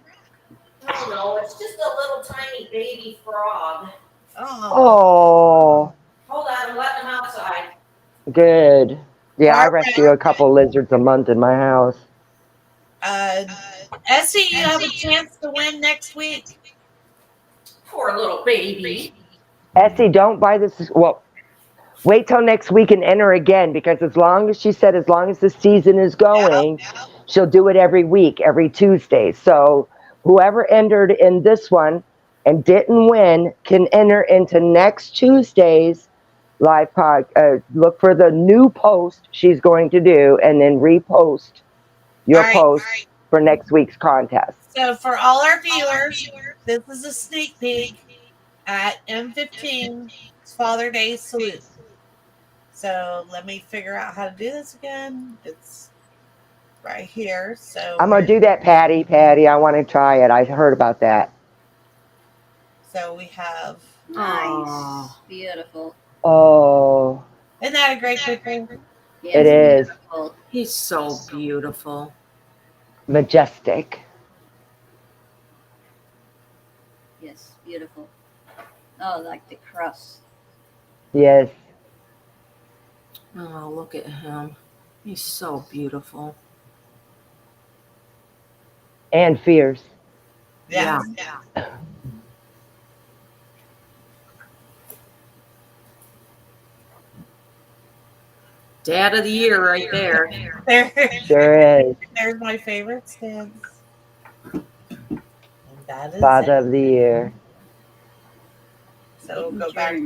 No, it's just a little tiny baby frog. Oh. Oh, Hold on, I'm letting him outside. good. Yeah, I Barb, rescue a couple lizards a month in my house. Essie, you have a chance to win next week. Poor little baby. Essie, don't buy this. Well, wait till next week and enter again, because as long as she said, as long as the season is going, she'll do it every week, every Tuesday. So whoever entered in this one and didn't win can enter into next Tuesday's live pod. Look for the new post she's going to do and then repost your post for next week's contest. So for all our viewers, this is a sneak peek at M15's Father Day salute. So let me figure out how to do this again. It's right here. So I'm going to do that, Patty. I want to try it. I heard about that. So we have. Nice. Beautiful. Oh. Isn't that a great picture? Yes, It is. beautiful. He's so beautiful. Majestic. Yes, beautiful. Oh, like the cross. Yes. Oh, look at him. He's so beautiful. And fierce. Yeah. Dad of the year right there. Sure is. There's my favorite stance. And that is Father it. of the year. So we'll go back.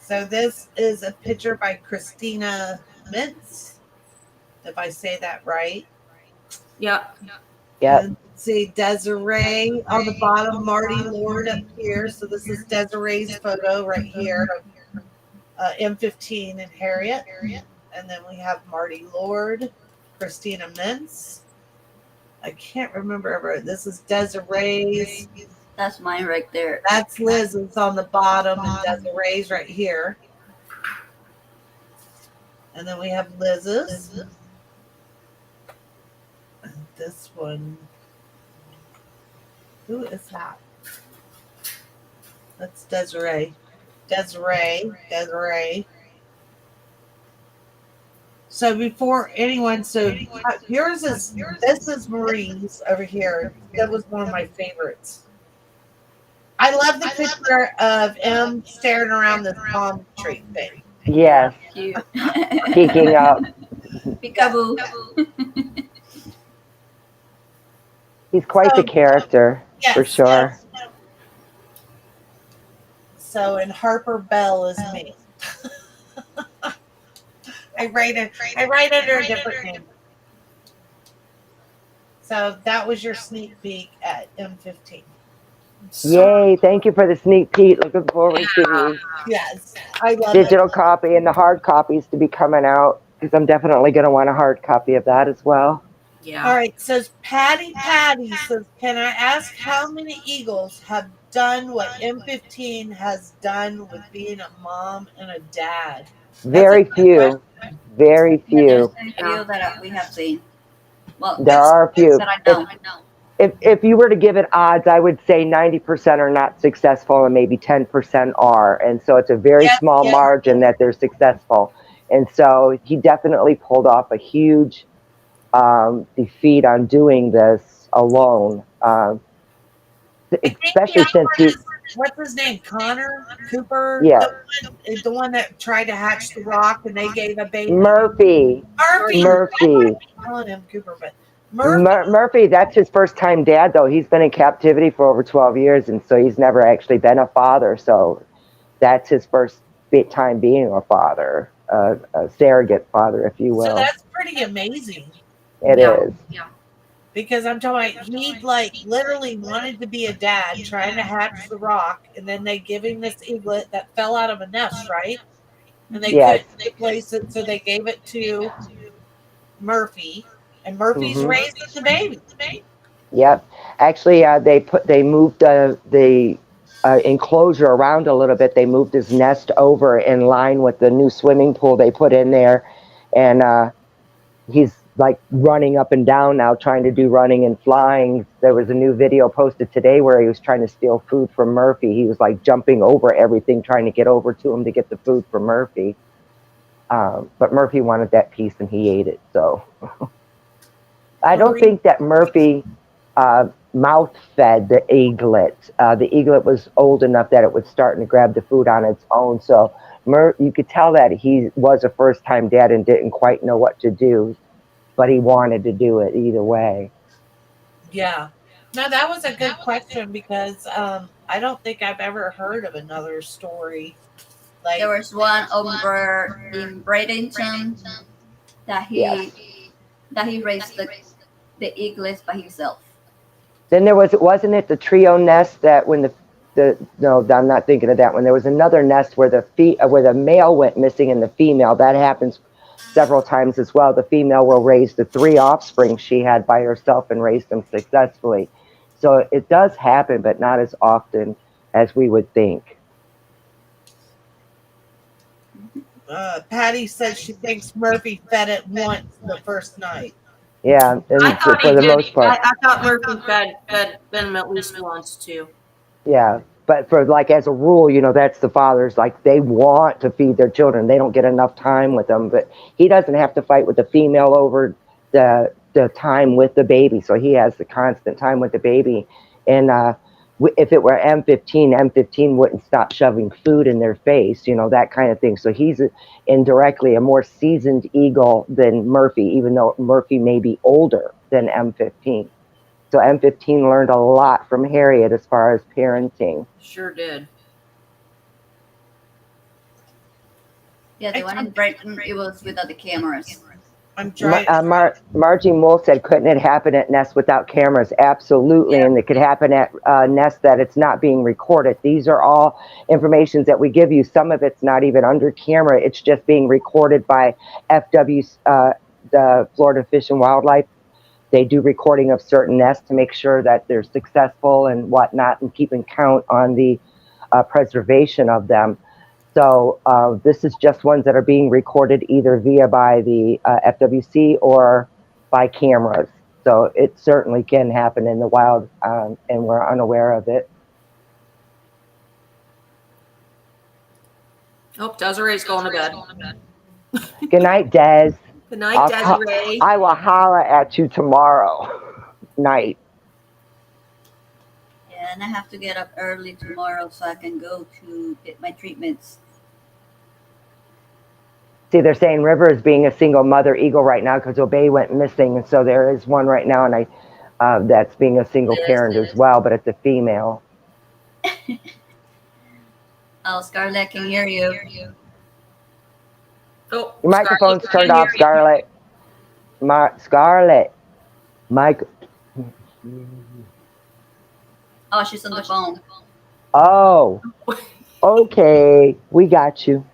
So this is a picture by Christina Mintz, if I say that right. Yep. Yep. And see Desiree on the bottom, Marty Lord up here. So this is Desiree's photo right here. M15 and Harriet. And then we have Marty Lord, Christina Mintz. I can't remember. This is Desiree's. That's mine right there. That's Liz's on the bottom, and Desiree's right here. And then we have Liz's. And this one. Who is that? That's Desiree. Desiree. So before anyone, so yours is, this is Marie's over here. That was one of my favorites. I love the picture of M staring around this palm tree thing. Yes. Cute. Geeking up. Peekaboo. He's quite the character, Yes, for sure. yes. So, and Harper Bell is me. I write under a different name. So that was your sneak peek at M15. Yay. Thank you for the sneak peek. Looking forward to the Yes, I love digital copy and the hard copies to be coming out, because I'm definitely going to want a hard copy of that as well. Yeah. All right, says Patty says, can I ask how many Eagles have done what M15 has done with being a mom and a dad? Very few. Very few. There's a few that we have seen. Well, There are a few. that I know. If you were to give it odds, I would say 90% are not successful and maybe 10% are. And so it's a very small margin that they're successful. And so he definitely pulled off a huge defeat on doing this alone. Especially since he, what's his name? Connor Cooper? yeah, The one that tried to hatch the rock and they gave a baby. Murphy. I'm calling him Cooper, but Murphy, that's his first time dad, though. He's been in captivity for over 12 years, and so he's never actually been a father. So that's his first time being a father, a surrogate father, if you will. So that's pretty amazing. It is. Yeah. Because I'm talking about, he like literally wanted to be a dad, trying to hatch the rock, and then they give him this eaglet that fell out of a nest, right? And they couldn't replace it, so they gave it to Murphy, and Murphy's raised the baby. Yep. Actually, they moved the enclosure around a little bit. They moved his nest over in line with the new swimming pool they put in there, and he's like running up and down now, trying to do running and flying. There was a new video posted today where he was trying to steal food from Murphy. He was like jumping over everything, trying to get over to him to get the food from Murphy. But Murphy wanted that piece and he ate it. So I don't think that Murphy mouth fed the eaglet. The eaglet was old enough that it was starting to grab the food on its own. So you could tell that he was a first-time dad and didn't quite know what to do, but he wanted to do it either way. Yeah. No, that was a good question because I don't think I've ever heard of another story. Like, there was one over in Bradenton that he raised the eaglets by himself. Then there wasn't it the trio nest that when no, I'm not thinking of that one. There was another nest where the male went missing and the female. That happens several times as well. The female will raise the 3 offspring she had by herself and raise them successfully. So it does happen, but not as often as we would think. Patty said she thinks Murphy fed it once the first night. Yeah, I thought for he the did. most part. I thought Murphy fed them at least once too. Yeah, but for like as a rule, that's the fathers, like they want to feed their children. They don't get enough time with them, but he doesn't have to fight with the female over the time with the baby. So he has the constant time with the baby. And if it were M15 wouldn't stop shoving food in their face, that kind of thing. So he's indirectly a more seasoned eagle than Murphy, even though Murphy may be older than M15. So M15 learned a lot from Harriet as far as parenting. Sure did. Yeah, the one in Brighton, it was without the cameras. I'm trying. Margie Moore said, couldn't it happen at nests without cameras? Absolutely. Yeah. And it could happen at nests that it's not being recorded. These are all informations that we give you. Some of it's not even under camera. It's just being recorded by FW, the Florida Fish and Wildlife. They do recording of certain nests to make sure that they're successful and whatnot, and keeping count on the preservation of them. So this is just ones that are being recorded either by the FWC or by cameras. So it certainly can happen in the wild, and we're unaware of it. Oh, Desiree's going to bed. Good night, Des. Good night, Desiree. I will holler at you tomorrow night. Yeah, and I have to get up early tomorrow so I can go to get my treatments. See, they're saying River is being a single mother eagle right now because Obey went missing, and so there is one right now, and that's being a single parent as well, but it's a female. Oh, Scarlett, can hear you. Oh, Your microphone's turned off, Scarlett. Scarlett. Oh, she's on the phone. Oh, okay. We got you.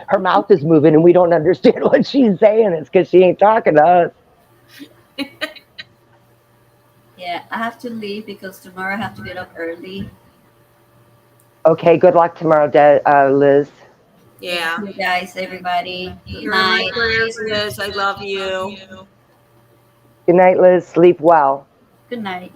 Her mouth is moving and we don't understand what she's saying. It's because she ain't talking to us. Yeah, I have to leave because tomorrow I have to get up early. Okay, good luck tomorrow, Liz. Yeah. Thank you guys, everybody. Good You're in my night. prayers, Liz. I love you. Good night, Liz. Sleep well. Good night.